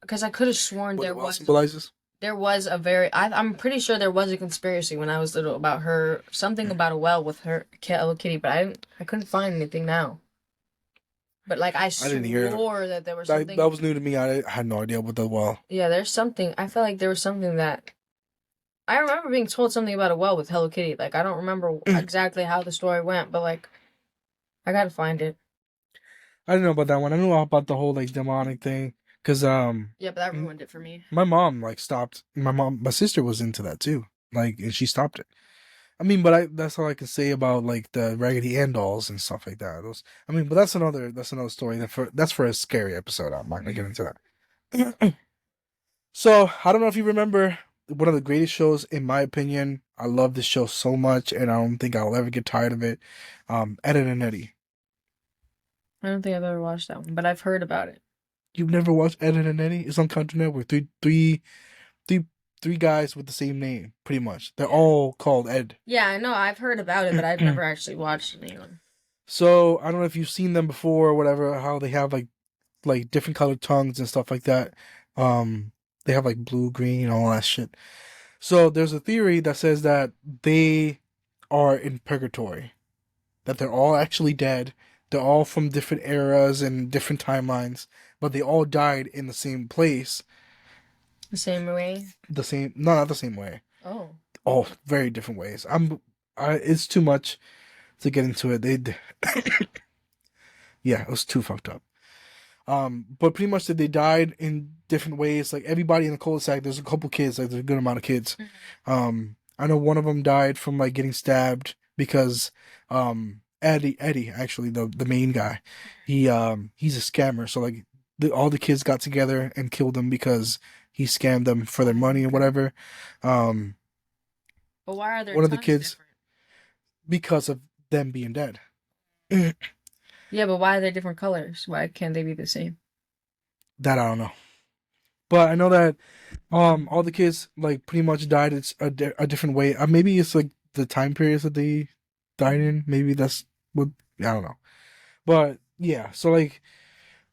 because I could have sworn What the well symbolizes? there was a very I'm pretty sure there was a conspiracy when I was little about her, something about a well with her Hello Kitty, but I couldn't find anything now. But like I didn't hear it. swore that there was That, something. that was new to me. I had no idea what the well. Yeah, there's something. I felt like there was something that I remember being told something about a well with Hello Kitty. Like I don't remember exactly how the story went, but like I gotta find it. I didn't know about that one. I knew about the whole like demonic thing, because Yeah, but that ruined it for me. my mom like stopped. My sister was into that too, like, and she stopped it. I mean, but that's all I can say about like the Raggedy Ann dolls and stuff like that. I mean, but that's another story. That's for a scary episode. I'm not gonna get into that. So I don't know if you remember one of the greatest shows, in my opinion. I love this show so much, and I don't think I'll ever get tired of it. Ed and Eddie. I don't think I've ever watched that one, but I've heard about it. You've never watched Ed and Eddie? It's on Cartoon Network. three guys with the same name, pretty much. They're all called Ed. Yeah, I know. I've heard about it, but I've never actually watched anyone. So I don't know if you've seen them before or whatever. How they have like different colored tongues and stuff like that. Um, they have like blue, green, all that shit. So there's a theory that says that they are in purgatory, that they're all actually dead. They're all from different eras and different timelines, but they all died in the same place, The same way. the same, no, not the same way. Oh. All very different ways. It's too much to get into it. Yeah, it was too fucked up. But pretty much that they died in different ways. Like everybody in the cul-de-sac, there's a couple kids, like there's a good amount of kids. I know one of them died from like getting stabbed because, Eddie, actually the main guy, he's a scammer. So like all the kids got together and killed him because he scammed them for their money or whatever. Um, But why are their one of the tongues kids, different? because of them being dead. Yeah, but why are they different colors? Why can't they be the same? That I don't know. But I know that all the kids like pretty much died. It's a different way. Maybe it's like the time periods that they died in. Maybe that's what, I don't know. But yeah, so like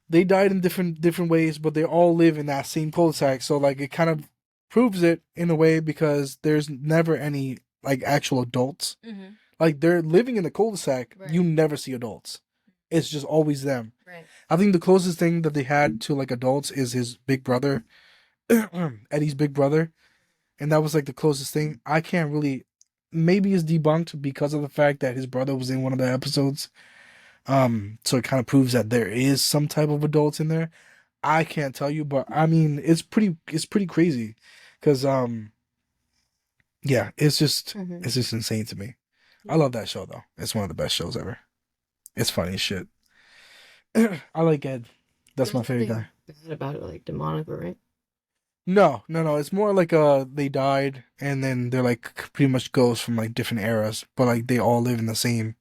they died in different ways, but they all live in that same cul-de-sac. So like it kind of proves it in a way because there's never any like actual adults. Mm-hmm. Like they're living in the cul-de-sac. Right. You never see adults. It's just always them. Right. I think the closest thing that they had to like adults is his big brother, Eddie's big brother, and that was like the closest thing. I can't really. Maybe it's debunked because of the fact that his brother was in one of the episodes. So it kind of proves that there is some type of adults in there. I can't tell you, but I mean, it's pretty crazy, because yeah, it's just insane to me. I love that show though. It's one of the best shows ever. It's funny as shit. I like Ed. That's my There's favorite nothing guy. bad about it, like demonic, right? No, no, no. It's more like they died and then they're like pretty much ghosts from like different eras, but like they all live in the same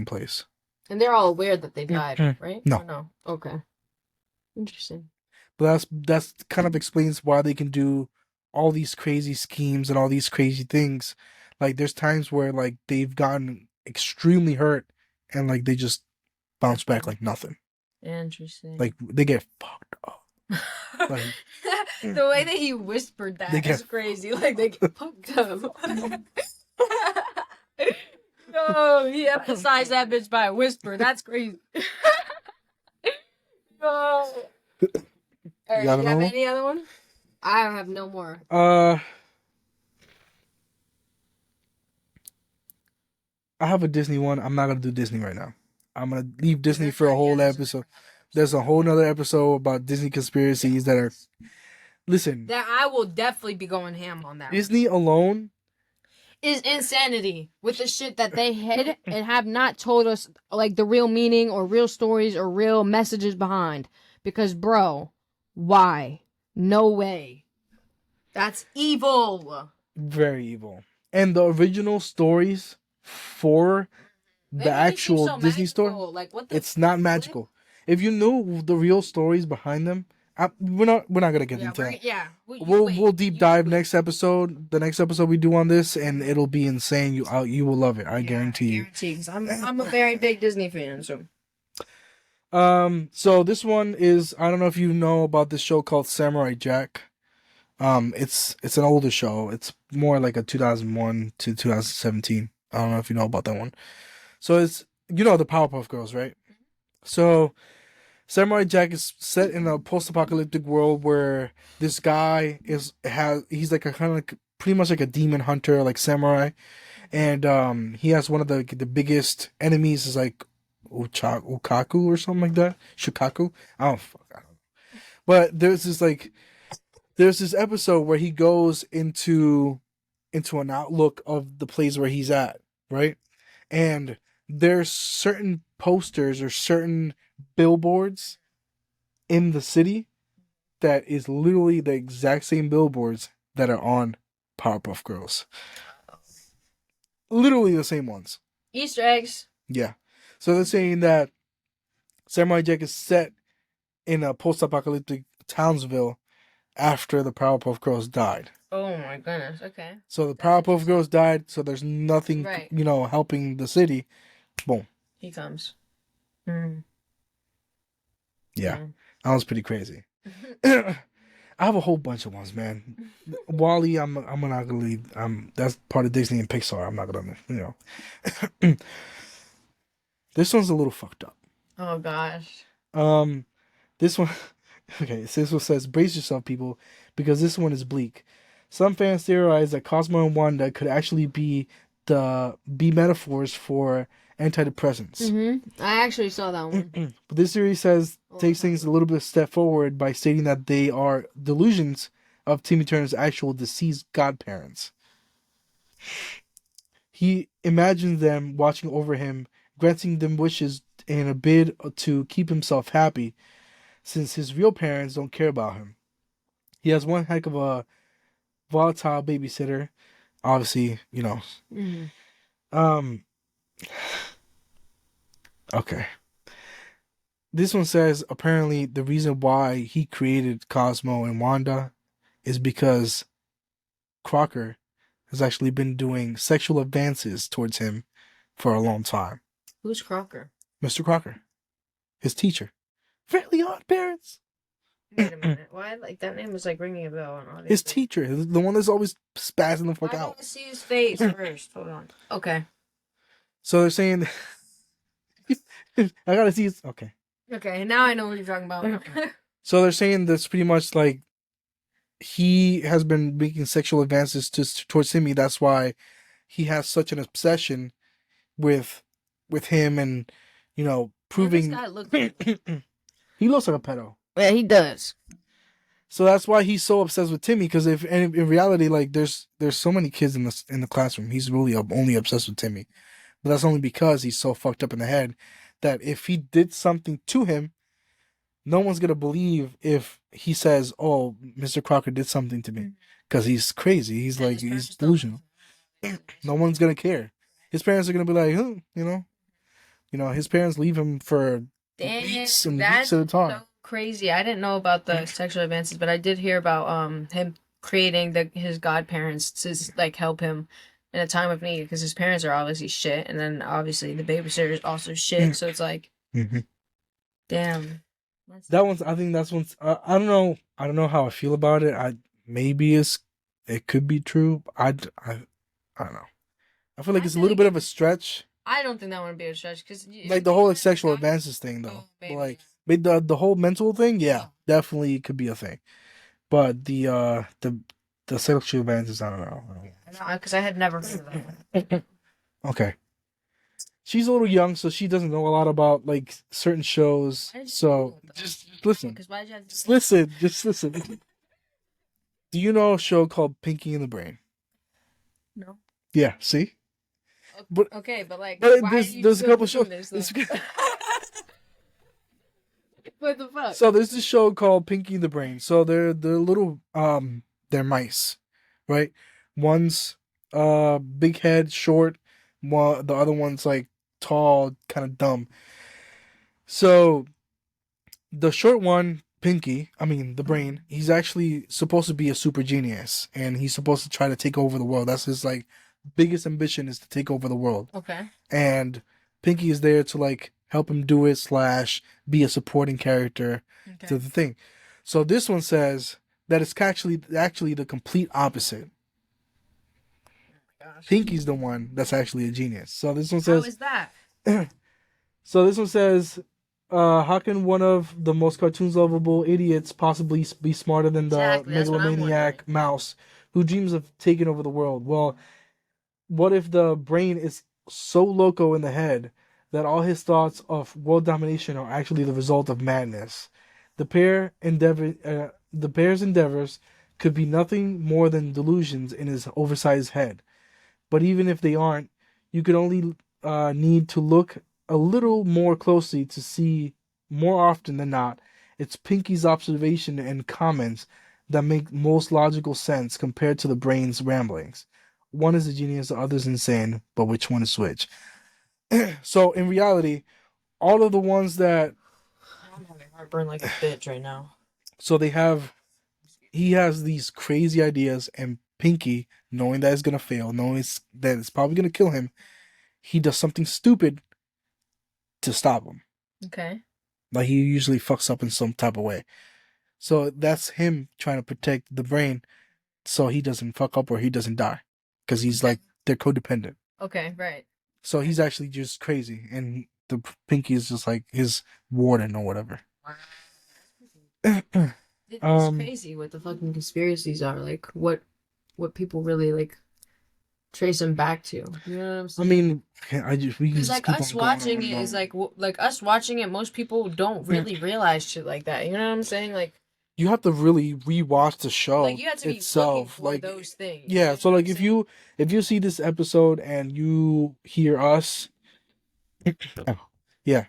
place. And they're all aware that they died, right? No, Or no? Okay. Interesting. but that's kind of explains why they can do all these crazy schemes and all these crazy things. Like there's times where like they've gotten extremely hurt and like they just bounce back like nothing. Interesting. Like they get fucked up. Like The way that he whispered that they is get crazy. Like they get fucked up. No, he emphasized that bitch by a whisper. That's crazy. No. All right, You got you have another one? any other one? I have no more. I have a Disney one. I'm not gonna do Disney right now. I'm gonna leave Disney That's for a right. Yeah, whole there's episode. another There's a whole nother episode about Disney conspiracies that are. Listen, that I will definitely be going ham on that one. Disney alone. Is insanity with the shit that they hid and have not told us like the real meaning or real stories or real messages behind. Because bro, why? No way. That's evil. Very evil. And the original stories for They the really seem actual so Disney story, magical. Like what the it's not flip? magical. If you knew the real stories behind them, we're not gonna get into that. We'll deep dive next episode. The next episode we do on this, and it'll be insane. You will love it. I guarantee you. Guaranteed. I'm a very big Disney fan, so So this one is, I don't know if you know about this show called Samurai Jack. It's an older show. It's more like a 2001 to 2017. I don't know if you know about that one. So it's, the Powerpuff Girls, right? So Samurai Jack is set in a post-apocalyptic world where this guy he's like a kind of like pretty much like a demon hunter, like samurai, and he has one of the biggest enemies is like Ukaku or something like that, Shukaku. I don't know. But there's this episode where he goes into an outlook of the place where he's at, right? And there's certain posters or certain billboards in the city that is literally the exact same billboards that are on Powerpuff Girls. Literally the same ones. Easter eggs. Yeah. So they're saying that Samurai Jack is set in a post-apocalyptic Townsville, after the Powerpuff Girls died. Oh my goodness. Okay. So the That's Powerpuff interesting. Girls died, so there's nothing, Right. helping the city. Boom. He comes. Mm, Yeah, damn. that was pretty crazy. I have a whole bunch of ones, man. Wally, I'm not gonna leave. That's part of Disney and Pixar. I'm not gonna. This one's a little fucked up. Oh gosh. Um, this one, okay. So this one says, "Brace yourself, people, because this one is bleak." Some fans theorize that Cosmo and Wanda could actually be metaphors for antidepressants. I actually saw that one. But this theory says A long takes time things a ago. little bit step forward by stating that they are delusions of Timmy Turner's actual deceased godparents. He imagines them watching over him, granting them wishes in a bid to keep himself happy, since his real parents don't care about him. He has one heck of a volatile babysitter. Obviously. Mm. Um. Okay. This one says apparently the reason why he created Cosmo and Wanda is because Crocker has actually been doing sexual advances towards him for a long time. Who's Crocker? Mr. Crocker, his teacher. Fairly Odd Parents. Wait a minute. Why like that name was like ringing a bell and His obviously. teacher, the one that's always spazzing the fuck I out. gotta see his face first. Hold on. Okay. So they're saying, I gotta see his. Okay. Okay, now I know what you're talking about. So they're saying that's pretty much like he has been making sexual advances towards Timmy. That's why he has such an obsession with him, and Yeah, this proving guy looks. he looks like a pedo. Yeah, he does. So that's why he's so obsessed with Timmy. Because if in reality, like there's so many kids in the classroom, he's really only obsessed with Timmy. But that's only because he's so fucked up in the head that if he did something to him, no one's gonna believe if he says, "Oh, Mr. Crocker did something to me," because he's crazy. He's And like his he's parents don't delusional. No one's gonna care. His parents are gonna be like, his parents leave him for Damn, weeks and weeks that's at a so time. crazy. I didn't know about the sexual advances, but I did hear about him creating his godparents to like help him in a time of need because his parents are obviously shit, and then obviously the babysitter is also shit. So it's like, Mhm. damn. That's That one's. I think that's one's. I don't know. I don't know how I feel about it. Maybe it could be true. I don't know. I feel like I it's a feel little like bit of a stretch. I don't think that would be a stretch because if Like you the think whole about it, sexual God, advances thing, though. oh But maybe. like, but the whole mental thing, yeah, definitely could be a thing. But the sexual advances, I don't know. Because I had never heard of that one. Okay, she's a little young, so she doesn't know a lot about like certain shows. Why did you So Google it, though? just listen, Because why did you have to just say that? listen, just listen. Do you know a show called Pinky and the Brain? No. Yeah, see, but Okay, but like, but why are you there's a still couple doing shows. this though? What the fuck? So there's this show called Pinky and the Brain. So they're little they're mice, right? One's big head, short. One the other one's like tall, kind of dumb. So the short one, Pinky, I mean the brain, he's actually supposed to be a super genius, and he's supposed to try to take over the world. That's his like biggest ambition is to take over the world. Okay. And Pinky is there to like help him do it slash be a supporting character to Okay. the thing. So this one says that it's actually the complete opposite. Gosh. Pinky's the one that's actually a genius. So this one How says is that? so this one says how can one of the most cartoons lovable idiots possibly be smarter than the Exactly. That's what I'm wondering. megalomaniac mouse who dreams of taking over the world? Well, what if the brain is so loco in the head that all his thoughts of world domination are actually the result of madness? The pair's endeavors could be nothing more than delusions in his oversized head. But even if they aren't, you could only need to look a little more closely to see, more often than not, it's Pinky's observation and comments that make most logical sense compared to the brain's ramblings. One is a genius, the other's insane, but which one is which? So in reality, all of the ones that I'm having heartburn like a bitch right now. so they have he has these crazy ideas, and Pinky, knowing that it's gonna fail, knowing that it's probably gonna kill him, he does something stupid to stop him. Okay. Like he usually fucks up in some type of way. So that's him trying to protect the brain so he doesn't fuck up or he doesn't die. Because he's like they're codependent. Okay, right. So he's actually just crazy, and the Pinky is just like his warden or whatever. It's um, crazy what the fucking conspiracies are. Like what people really like trace them back to. You know what I'm I saying? mean, we can Because just like keep us on going on watching and it is on. like like us watching it, most people don't really realize shit like that. You know what I'm saying? You have to really rewatch the Like show you have to be looking itself. for Like, those things. yeah. You So know what I'm like, saying? if you see this episode and you hear us, yeah.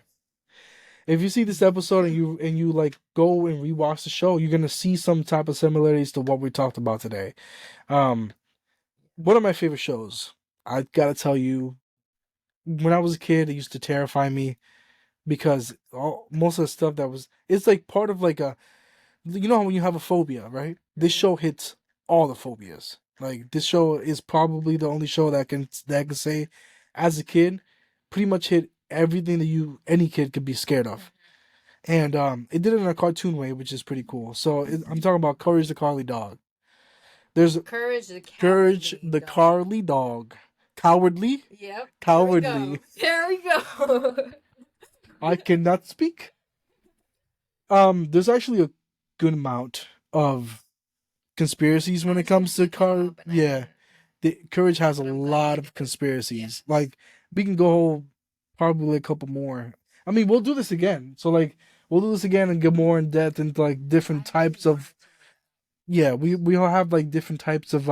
If you see this episode and you like go and rewatch the show, you're gonna see some type of similarities to what we talked about today. Um, one of my favorite shows. I gotta tell you, when I was a kid, it used to terrify me because most of the stuff that was it's like part of like a you know when you have a phobia, right? This Mhm. show hits all the phobias. Like this show is probably the only show that can say, as a kid, pretty much hit everything that you any kid could be scared of. And it did it in a cartoon way, which is pretty cool. So I'm talking about Courage the Cowardly Dog. There's Courage the Courage Cowardly the Dog. Cowardly Dog. Cowardly, Yep, there we go. cowardly. There we go. I cannot speak. There's actually a good amount of conspiracies when it That's gonna comes to freak you car. out, but I Yeah, mean, the Courage has a but I'm glad you lot of enjoyed it. Yeah. conspiracies. Like we can go probably a couple more. I mean, we'll do this again. So like we'll do this again and get more in depth into like different I really types wanted of to. yeah. We all have like different types of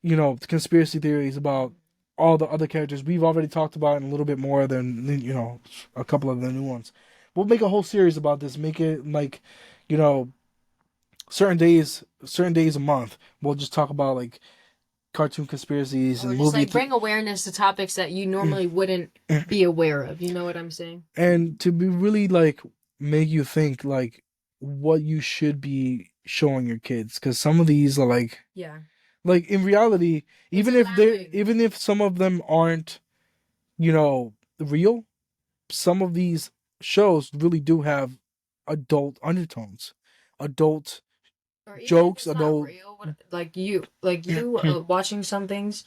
you know conspiracy theories about all the other characters we've already talked about and a little bit more than you know a couple of the new ones. We'll make a whole series about this. Make it like you know certain days a month. We'll just talk about like cartoon conspiracies Or and just movie like bring awareness to topics that you normally wouldn't be aware of. You know what I'm saying? and to be really like make you think like what you should be showing your kids because some of these are Yeah. like in reality It's allowing. even if some of them aren't you know real, some of these shows really do have adult undertones, adult Or even if jokes, it's not adult real, like you watching some things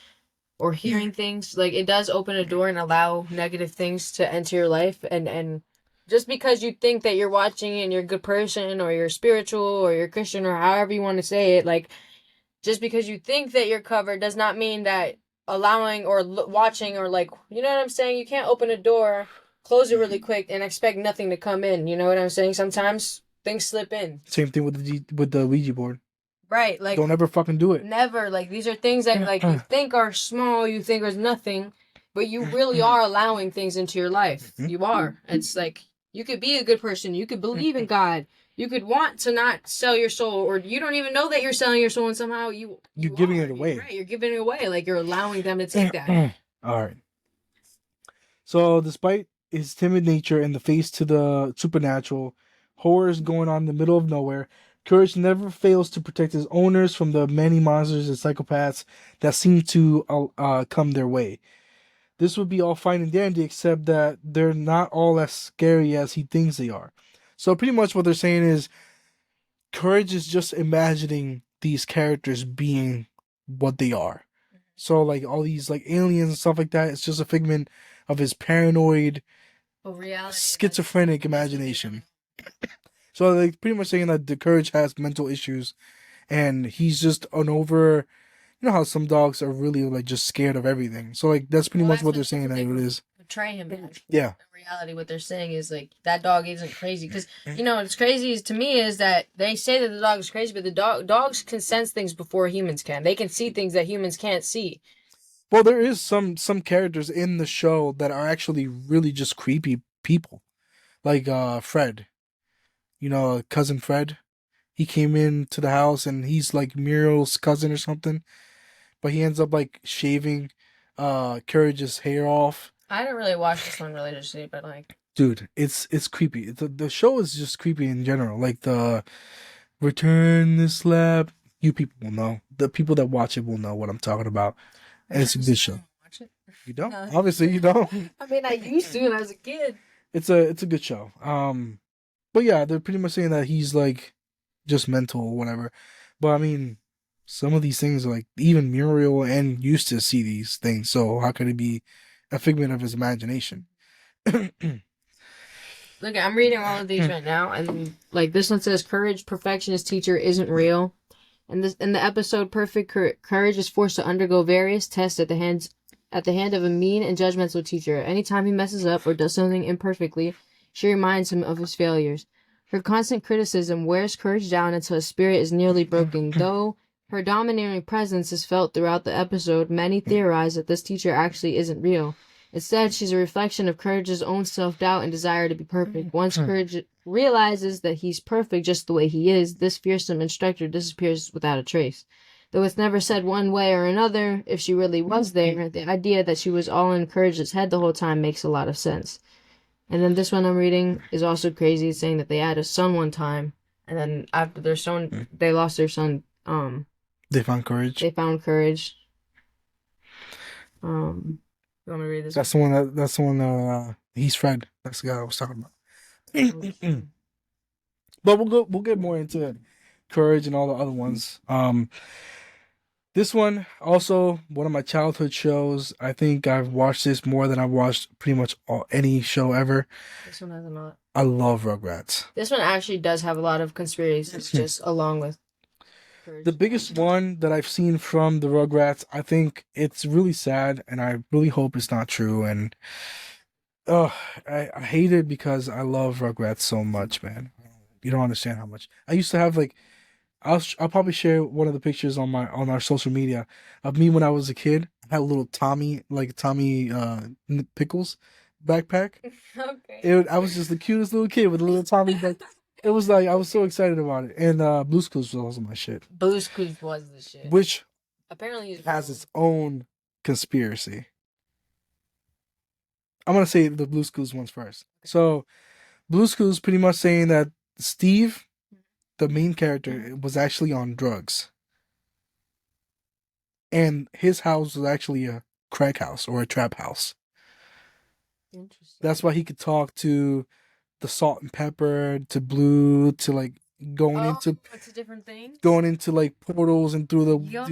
or hearing things, like it does open a door and allow negative things to enter your life, and just because you think that you're watching and you're a good person or you're spiritual or you're Christian or however you want to say it, like just because you think that you're covered does not mean that allowing or watching or like you know what I'm saying. You can't open a door, close it really quick, and expect nothing to come in. You know what I'm saying? Sometimes things slip in. same thing with the Ouija board. Right, like Don't ever fucking do it. never. Like these are things that like you think are small, you think is nothing, but you really are allowing things into your life. You are. It's like you could be a good person, you could believe in God, you could want to not sell your soul, or you don't even know that you're selling your soul, and somehow You're you giving are. it You're away. right. You're giving it away. Like you're allowing them to take that. All right. So, despite his timid nature and the face to the supernatural, horrors going on in the middle of nowhere, Courage never fails to protect his owners from the many monsters and psychopaths that seem to come their way. This would be all fine and dandy, except that they're not all as scary as he thinks they are. So, pretty much what they're saying is Courage is just imagining these characters being what they are. So like all these like aliens and stuff like that, it's just a figment of his paranoid, But reality, schizophrenic that's what they don't. imagination. So like pretty much saying that the Courage has mental issues and he's just an over you know how some dogs are really like just scared of everything. So like that's pretty Well, much what they're saying that's that what it they is. portray him as. Yeah. In reality, what they're saying is like that dog isn't crazy. Because you know what's crazy is to me is that they say that the dog is crazy, but the dogs can sense things before humans can. They can see things that humans can't see. Well, there is some characters in the show that are actually really just creepy people. Like Fred. You know, cousin Fred. He came into the house and he's like Muriel's cousin or something, but he ends up like shaving Courage's hair off. I didn't really watch this one religiously, but like Dude, it's creepy. The show is just creepy in general. Like the Return this lab. You people will know. The people that watch it will know what I'm talking about. Are And you it's a trying to good say I show. don't watch it? You don't? No. Obviously you don't. I mean, I used to when I was a kid. It's a good show. But yeah, they're pretty much saying that he's like just mental or whatever. But I mean, some of these things like even Muriel and used to see these things, so how could it be a figment of his imagination? Look, I'm reading all of these right now, and like this one says, "Courage, perfectionist teacher isn't real." And this in the episode, perfect courage is forced to undergo various tests at the hand of a mean and judgmental teacher. Anytime he messes up or does something imperfectly, she reminds him of his failures. Her constant criticism wears courage down until his spirit is nearly broken. Though her domineering presence is felt throughout the episode, many theorize that this teacher actually isn't real. Instead, she's a reflection of Courage's own self-doubt and desire to be perfect. Once Courage realizes that he's perfect just the way he is, this fearsome instructor disappears without a trace. Though it's never said one way or another if she really was there, the idea that she was all in Courage's head the whole time makes a lot of sense. And then this one I'm reading is also crazy, saying that they had a son one time, and then after their son, they lost their son. They found courage. They found Courage. You want me to read this? That's the one that. That's the one. He's Fred. That's the guy I was talking about. Okay. But we'll get more into courage and all the other ones. This one also one of my childhood shows. I think I've watched this more than I've watched pretty much any show ever. This one has a lot. I love Rugrats. This one actually does have a lot of conspiracies, just along with Courage. The biggest one that I've seen from the Rugrats, I think it's really sad, and I really hope it's not true. And I hate it because I love Rugrats so much, man. You don't understand how much. I used to have like I'll probably share one of the pictures on our social media of me when I was a kid. I had a little Tommy Pickles backpack. Okay. I was just the cutest little kid with a little Tommy back. It was like I was so excited about it. And Blue's Clues was also my shit. Blue's Clues was the shit. Which Apparently he's has real. its own conspiracy. I'm gonna say the Blue's Clues ones first. So Blue's Clues pretty much saying that Steve, the main character, was actually on drugs. And his house was actually a crack house or a trap house. Interesting. That's why he could talk to the salt and pepper, to Blue, to like It's a different thing. going into like portals and through the Yup.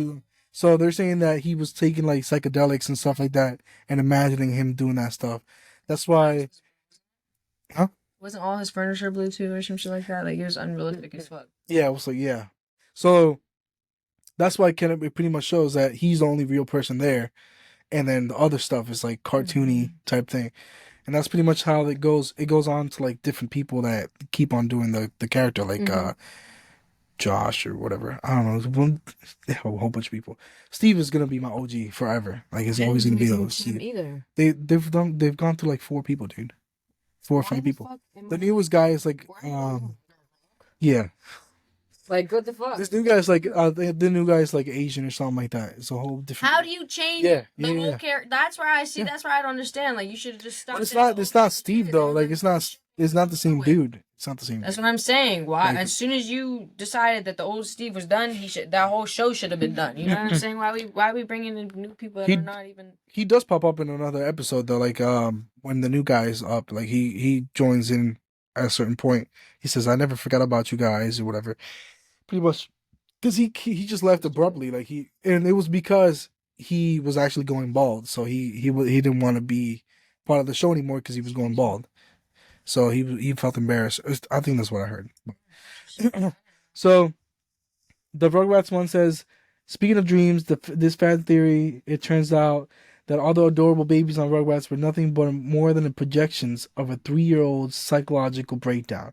so they're saying that he was taking like psychedelics and stuff like that and imagining him doing that stuff. That's why huh? Wasn't all his furniture blue too, or some shit like that? Like it was unrealistic as fuck. Yeah, it was like yeah. So that's why it pretty much shows that he's the only real person there, and then the other stuff is like cartoony type thing, and that's pretty much how it goes. It goes on to like different people that keep on doing the character, like Josh or whatever. I don't know. There's a whole bunch of people. Steve is gonna be my OG forever. Like it's always gonna be those. Him either. They've gone through like 4 people, dude. 4 or 5 people. The newest guy is like yeah. Like what the fuck? This new guy's like the new guy's like Asian or something like that. It's a whole different. How do you change the whole character? That's where I see. That's where I don't understand. Like you should have just stopped. But it's not Steve though. Like it's not the same dude. It's not the same. That's Dude. what I'm saying. Why? Like- As soon as you decided that the old Steve was done, that whole show should have been done. You know what I'm saying? Why we bringing in new people that are not even? He does pop up in another episode though. Like when the new guy is up, like he joins in at a certain point. He says, "I never forgot about you guys" or whatever. Pretty much, because he just left abruptly. Like and it was because he was actually going bald. So he didn't want to be part of the show anymore because he was going bald. So he felt embarrassed. I think that's what I heard. So the Rugrats one says, speaking of dreams, this fan theory, it turns out that although adorable babies on Rugrats were nothing but more than the projections of a 3-year-old's psychological breakdown.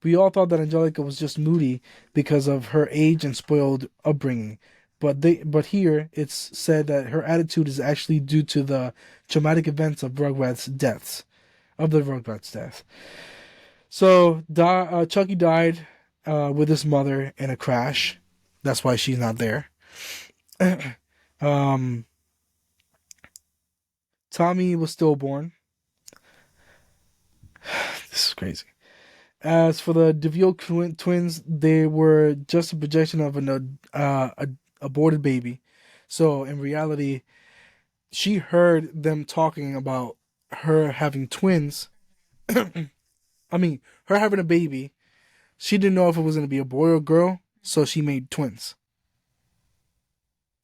We all thought that Angelica was just moody because of her age and spoiled upbringing. But here it's said that her attitude is actually due to the traumatic events of Rugrats' deaths. Of the Rugrats' death. So Chucky died with his mother in a crash. That's why she's not there. Tommy was stillborn. This is crazy. As for the DeVille twins, they were just a projection of aborted baby. So in reality, she heard them talking about her having twins. I mean, her having a baby. She didn't know if it was going to be a boy or girl, so she made twins.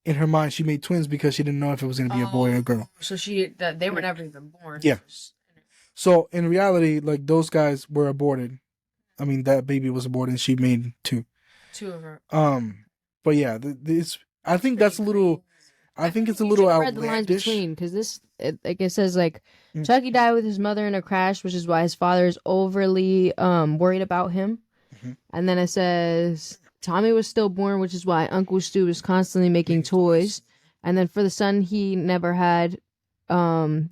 In her mind, she made twins because she didn't know if it was going to be a boy or a Oh, girl. so she that they were never even born. Yeah. So in reality, like those guys were aborted. I mean, that baby was aborted, and she made two. Two of her. Um, but yeah, it's. I think Pretty that's a crazy. little. I I feel think like it's a you should little have read the lines outlandish. between, because like it says like Mm, Chucky died with his mother in a crash, which is why his father is overly worried about him. mhm. And then it says Tommy was stillborn, which is why Uncle Stu was constantly making Making toys. toys. And then for the son he never had, the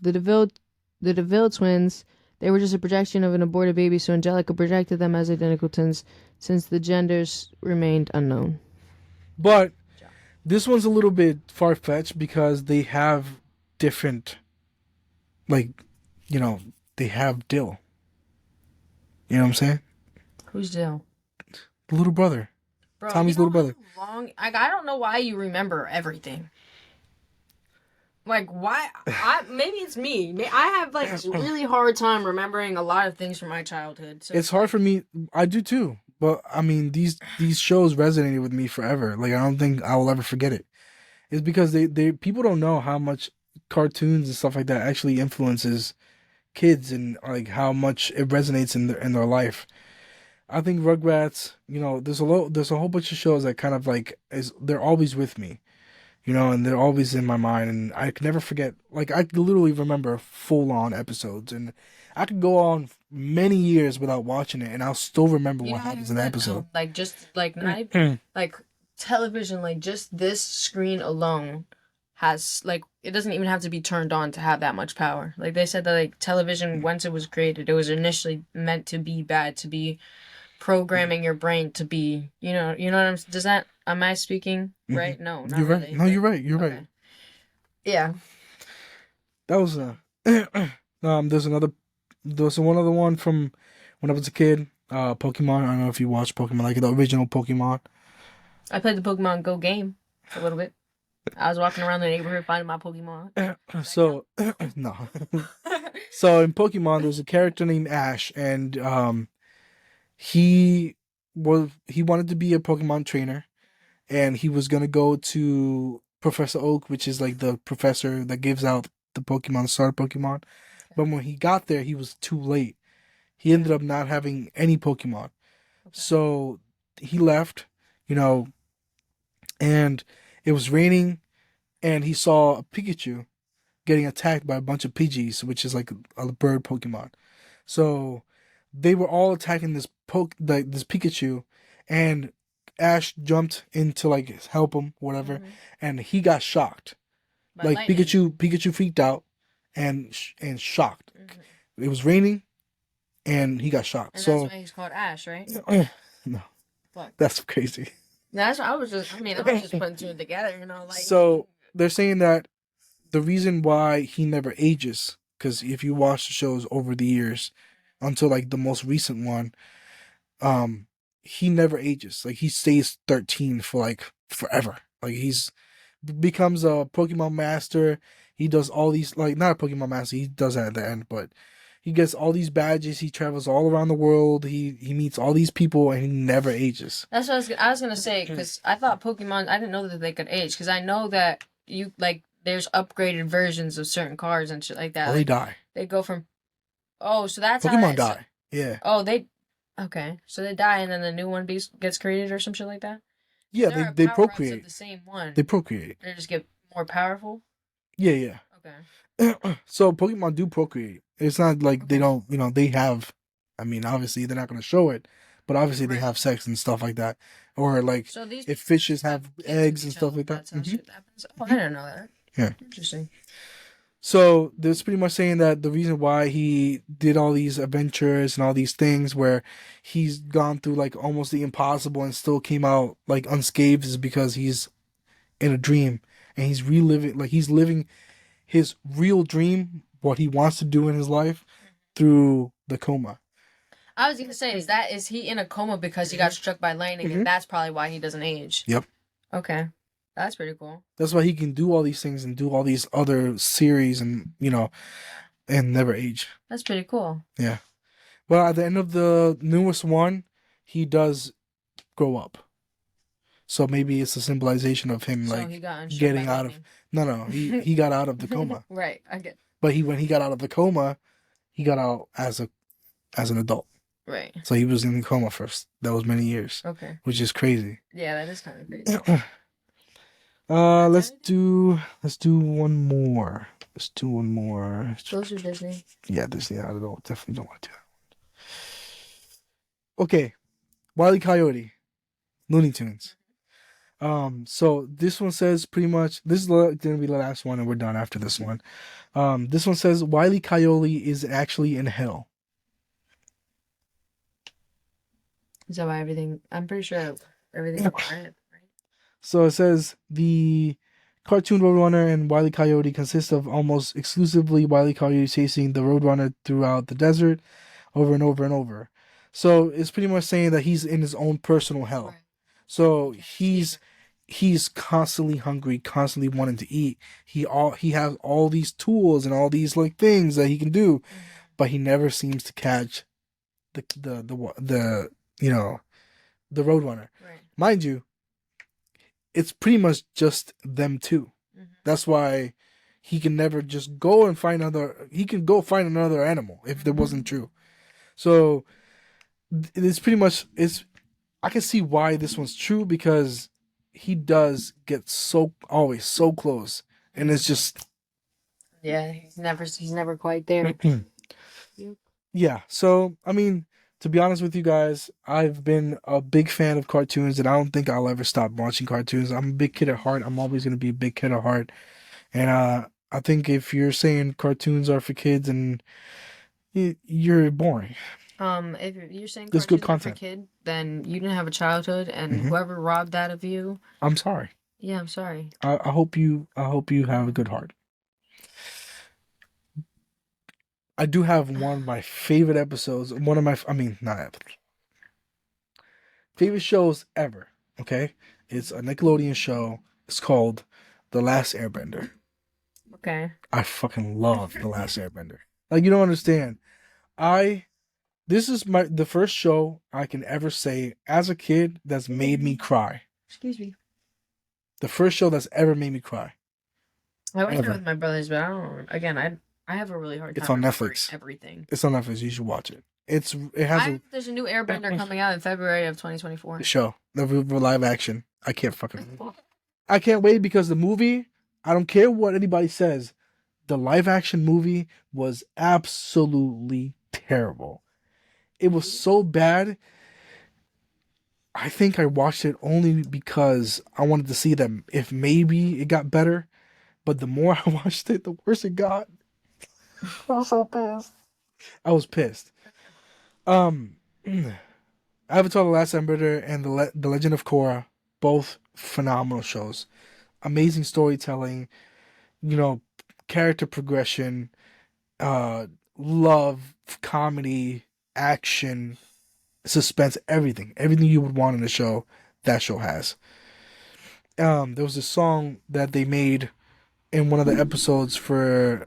DeVille twins, they were just a projection of an aborted baby, so Angelica projected them as identical twins since the genders remained unknown. But this one's a little bit far fetched because they have different, like, you know, they have Dill. You know what I'm saying? Who's Dill? The little brother, Bro, you Tommy's know little how brother. long I don't know why you remember everything. Like why I maybe it's me. I have like a really hard time remembering a lot of things from my childhood. So It's it's hard like for me. I do too. But I mean, these shows resonated with me forever. Like I don't think I will ever forget it. It's because they people don't know how much cartoons and stuff like that actually influences kids and like how much it resonates in their life. I think Rugrats, there's a whole bunch of shows that kind of like is they're always with me, and they're always in my mind, and I could never forget. Like I could literally remember full on episodes, and I could go on many years without watching it, and I'll still remember you know what how you happens in the said episode. like just like not even, like television, like just this screen alone has like it doesn't even have to be turned on to have that much power. Like they said that like television once it was created, it was initially meant to be bad, to be programming your brain to be, what I'm does that am I speaking Mhm. right? No, not You're right. really. No, you're Like right. You're right. okay. Yeah. That was So there's another there's one other one from when I was a kid. Pokemon. I don't know if you watched Pokemon, like the original Pokemon. I played the Pokemon Go game for a little bit. I was walking around the neighborhood finding my Pokemon. Does that count? So no. So in Pokemon, there's a character named Ash, and he he wanted to be a Pokemon trainer, and he was gonna go to Professor Oak, which is like the professor that gives out the Pokemon, starter Pokemon. But when he got there, he was too late. He ended up not having any Pokemon. Okay. So he left, you know, and it was raining, and he saw a Pikachu getting attacked by a bunch of Pidgeys, which is like a bird Pokemon. So they were all attacking this Pikachu, and Ash jumped in to like help him, whatever, Mm-hmm. and he got shocked. By Like lightning. Pikachu freaked out and shocked. Mm-hmm. It was raining, and he got shocked. And that's So why he's called Ash, right? no, Fuck. that's crazy. That's I was just. I mean, I was just putting two together. Like. So they're saying that the reason why he never ages, because if you watch the shows over the years, until like the most recent one, um, he never ages. Like he stays 13 for like forever. Like he's becomes a Pokemon master. He does all these like not a Pokemon master. He does that at the end, but he gets all these badges. He travels all around the world. He meets all these people, and he never ages. That's what I was gonna say because I thought Pokemon. I didn't know that they could age because I know that you like there's upgraded versions of certain cars and shit like that. Oh, they Like die. they go from oh, so that's how Pokemon that. die. Yeah, Oh, they okay. So they die and then the new one gets created or some shit like that. Because yeah. there They are they power ups of procreate. the same one. They procreate. They just get more powerful. Yeah, yeah. Okay. So Pokemon do procreate. It's not like they Okay. don't, they have. I mean, obviously they're not going to show it, but obviously they Right. have sex and stuff like that, or like So these if people fishes just have have kids with eggs and each stuff other. like that. That's how shit happens. Oh, I didn't know that. Yeah. Interesting. So there's pretty much saying that the reason why he did all these adventures and all these things where he's gone through like almost the impossible and still came out like unscathed is because he's in a dream and he's reliving like he's living his real dream, what he wants to do in his life through the coma. I was gonna say, is he in a coma because he got struck by lightning, Mhm. and that's probably why he doesn't age? Yep. Okay, that's pretty cool. That's why he can do all these things and do all these other series and and never age. That's pretty cool. Yeah. Well, at the end of the newest one, he does grow up. So maybe it's a symbolization of him So he like got unstruck by getting out of lightning. no, he got out of the coma. Right, I get. But when he got out of the coma, he got out as an adult. Right. So he was in the coma for that was many years, Okay. which is crazy. Yeah, that is kind of crazy. Let's do one more. Let's do one more. Those are Disney. Yeah, Disney. I don't definitely don't want to do that. Okay, Wile E. Coyote, Looney Tunes. So this one says pretty much this is gonna be the last one, and we're done after this one. This one says Wile E. Coyote is actually in hell. Is that why everything? I'm pretty sure everything's quiet, right? So it says the cartoon Roadrunner and Wile E. Coyote consist of almost exclusively Wile E. Coyote chasing the Roadrunner throughout the desert over and over and over. So it's pretty much saying that he's in his own personal hell. Right. So he's constantly hungry, constantly wanting to eat. He has all these tools and all these like things that he can do, but he never seems to catch the the Roadrunner. Right. Mind you, it's pretty much just them two. That's why he can never just go and find another. He can go find another animal if it wasn't true. So it's pretty much it's. I can see why this one's true because he does get always so close, and it's just Yeah, he's never quite there. yeah. So I mean, to be honest with you guys, I've been a big fan of cartoons, and I don't think I'll ever stop watching cartoons. I'm a big kid at heart. I'm always gonna be a big kid at heart, and I think if you're saying cartoons are for kids, and you're boring. If you're saying There's good cartoons are for content. kid, then you didn't have a childhood, and Mhm. whoever robbed that of you, I'm sorry. yeah, I'm sorry. I hope you have a good heart. I do have one of my favorite episodes. One of my, I mean, not episodes, favorite shows ever. Okay, it's a Nickelodeon show. It's called The Last Airbender. Okay. I fucking love The Last Airbender. Like you don't understand. This is the first show I can ever say as a kid that's made me cry. Excuse me. The first show that's ever made me cry. I watched it Ever. with my brothers, but I don't. Again, I have a really hard time It's on remembering Netflix. everything. It's on Netflix. You should watch it. It has There's a new Airbender coming out in February of 2024. a show, the live action. I can't fucking. I can't wait because the movie. I don't care what anybody says. The live action movie was absolutely terrible. It was so bad. I think I watched it only because I wanted to see them if maybe it got better. But the more I watched it, the worse it got. I was so pissed. I was pissed. Avatar: The Last Airbender and the Legend of Korra, both phenomenal shows. Amazing storytelling, character progression, uh, love, comedy, action, suspense, everything you would want in a show. That show has. There was a song that they made in one of the episodes for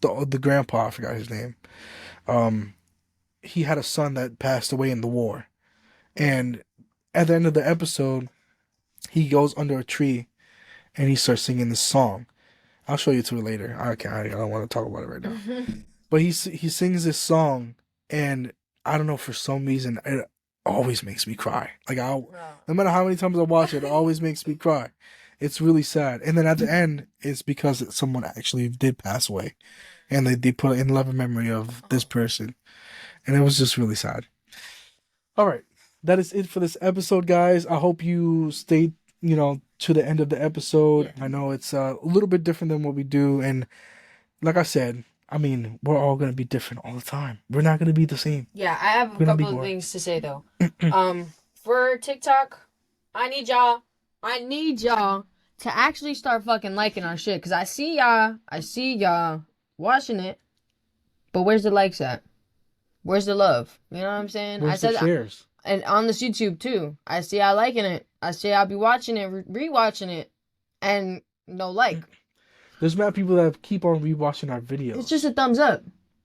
the grandpa. I forgot his name. He had a son that passed away in the war, and at the end of the episode, he goes under a tree and he starts singing this song. I'll show you to it later. I don't want to talk about it right now. But he sings this song, and I don't know, for some reason it always makes me cry. Like no matter how many times I watch it, it always makes me cry. It's really sad. And then at the end, it's because someone actually did pass away, and they put it in loving memory of this person, and it was just really sad. All right, that is it for this episode, guys. I hope you stayed, to the end of the episode. Yeah. I know it's a little bit different than what we do, and like I said, I mean, we're all gonna be different all the time. We're not gonna be the same. Yeah, I have a We're gonna be couple of boring. things to say though. For TikTok, I need y'all to actually start fucking liking our shit, cause I see y'all watching it, but where's the likes at? Where's the love? You know what I'm saying? I Where's the said, shares? and on this YouTube too. I see y'all liking it. I see y'all be watching it, rewatching it, and no like. There's mad people that keep on rewatching our videos. It's just a thumbs up.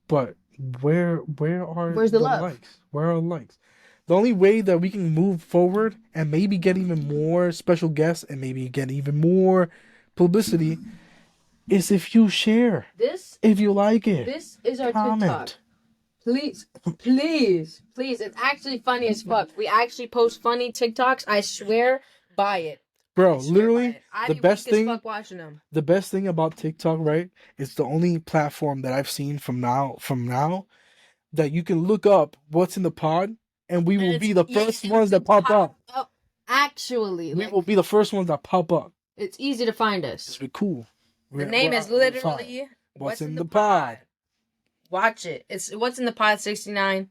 But where's the love? likes? Where are the likes? The only way that we can move forward and maybe get even more special guests and maybe get even more publicity is if you share. If you like it. This is our comment. TikTok. Please. It's actually funny as fuck. We actually post funny TikToks. I swear by it. Bro, literally, the best thing, fuck watching them. the best thing about TikTok, right, is the only platform that I've seen from now that you can look up what's in the pod, and we will be the first ones that pop up. Actually, we will be the first ones that pop up. It's easy to find us. It's cool. The name is literally What's in the Pod. Watch it. It's What's in the Pod 69.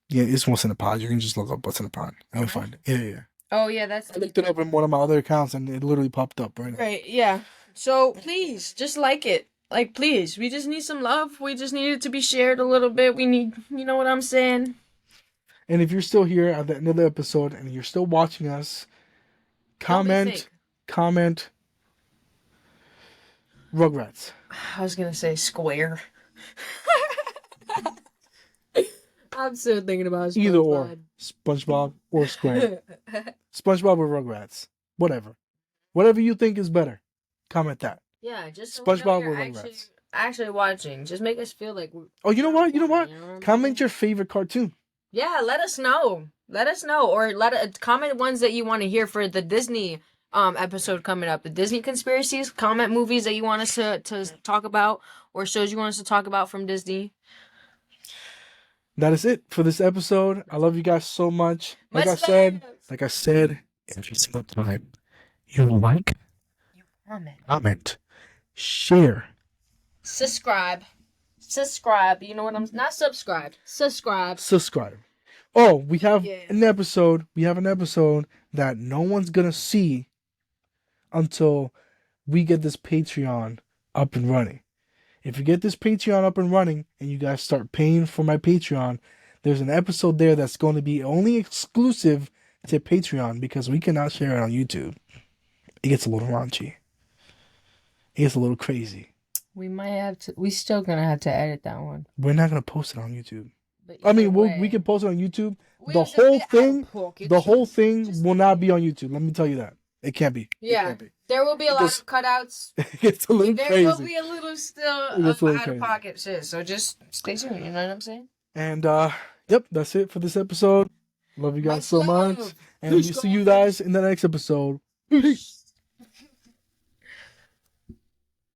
Yeah, it's What's in the Pod. You can just look up What's in the Pod. I'll find it. Yeah. Oh, yeah, that's... I looked it up in one of my other accounts, and it literally popped up right now. Right, yeah. So, please, just like it. Like, please. We just need some love. We just need it to be shared a little bit. We need... You know what I'm saying? And if you're still here at the end of the episode, and you're still watching us, comment... Rugrats. I was gonna say square. I'm still thinking about SpongeBob. Either or. SpongeBob or Square. SpongeBob or Rugrats. Whatever. Whatever you think is better. Comment that. Yeah, just so SpongeBob or actually, Rugrats. actually watching. Just make us feel like we're... Oh, you know what? Comment your favorite cartoon. Yeah, let us know. Or comment ones that you want to hear for the Disney episode coming up. The Disney Conspiracies. Comment movies that you want us to talk about, or shows you want us to talk about from Disney. That is it for this episode. I love you guys so much. Like I said, every single time, you like, you comment, share, subscribe. You know what I'm not subscribe. Subscribe. Oh, we have an episode. We have an episode that no one's gonna see until we get this Patreon up and running. If you get this Patreon up and running and you guys start paying for my Patreon, there's an episode there that's going to be only exclusive to Patreon because we cannot share it on YouTube. It gets a little raunchy. It gets a little crazy. We might have to. We still gonna have to edit that one. We're not gonna post it on YouTube. I mean, we can post it on YouTube. The whole thing will not be on YouTube. Let me tell you that. It can't be. Yeah. There will be a lot of cutouts. It's a little crazy. There will be a little still out of pocket shit. So just stay tuned. You know what I'm saying? And yep, that's it for this episode. Love you guys so much. And we'll see you guys in the next episode. Peace.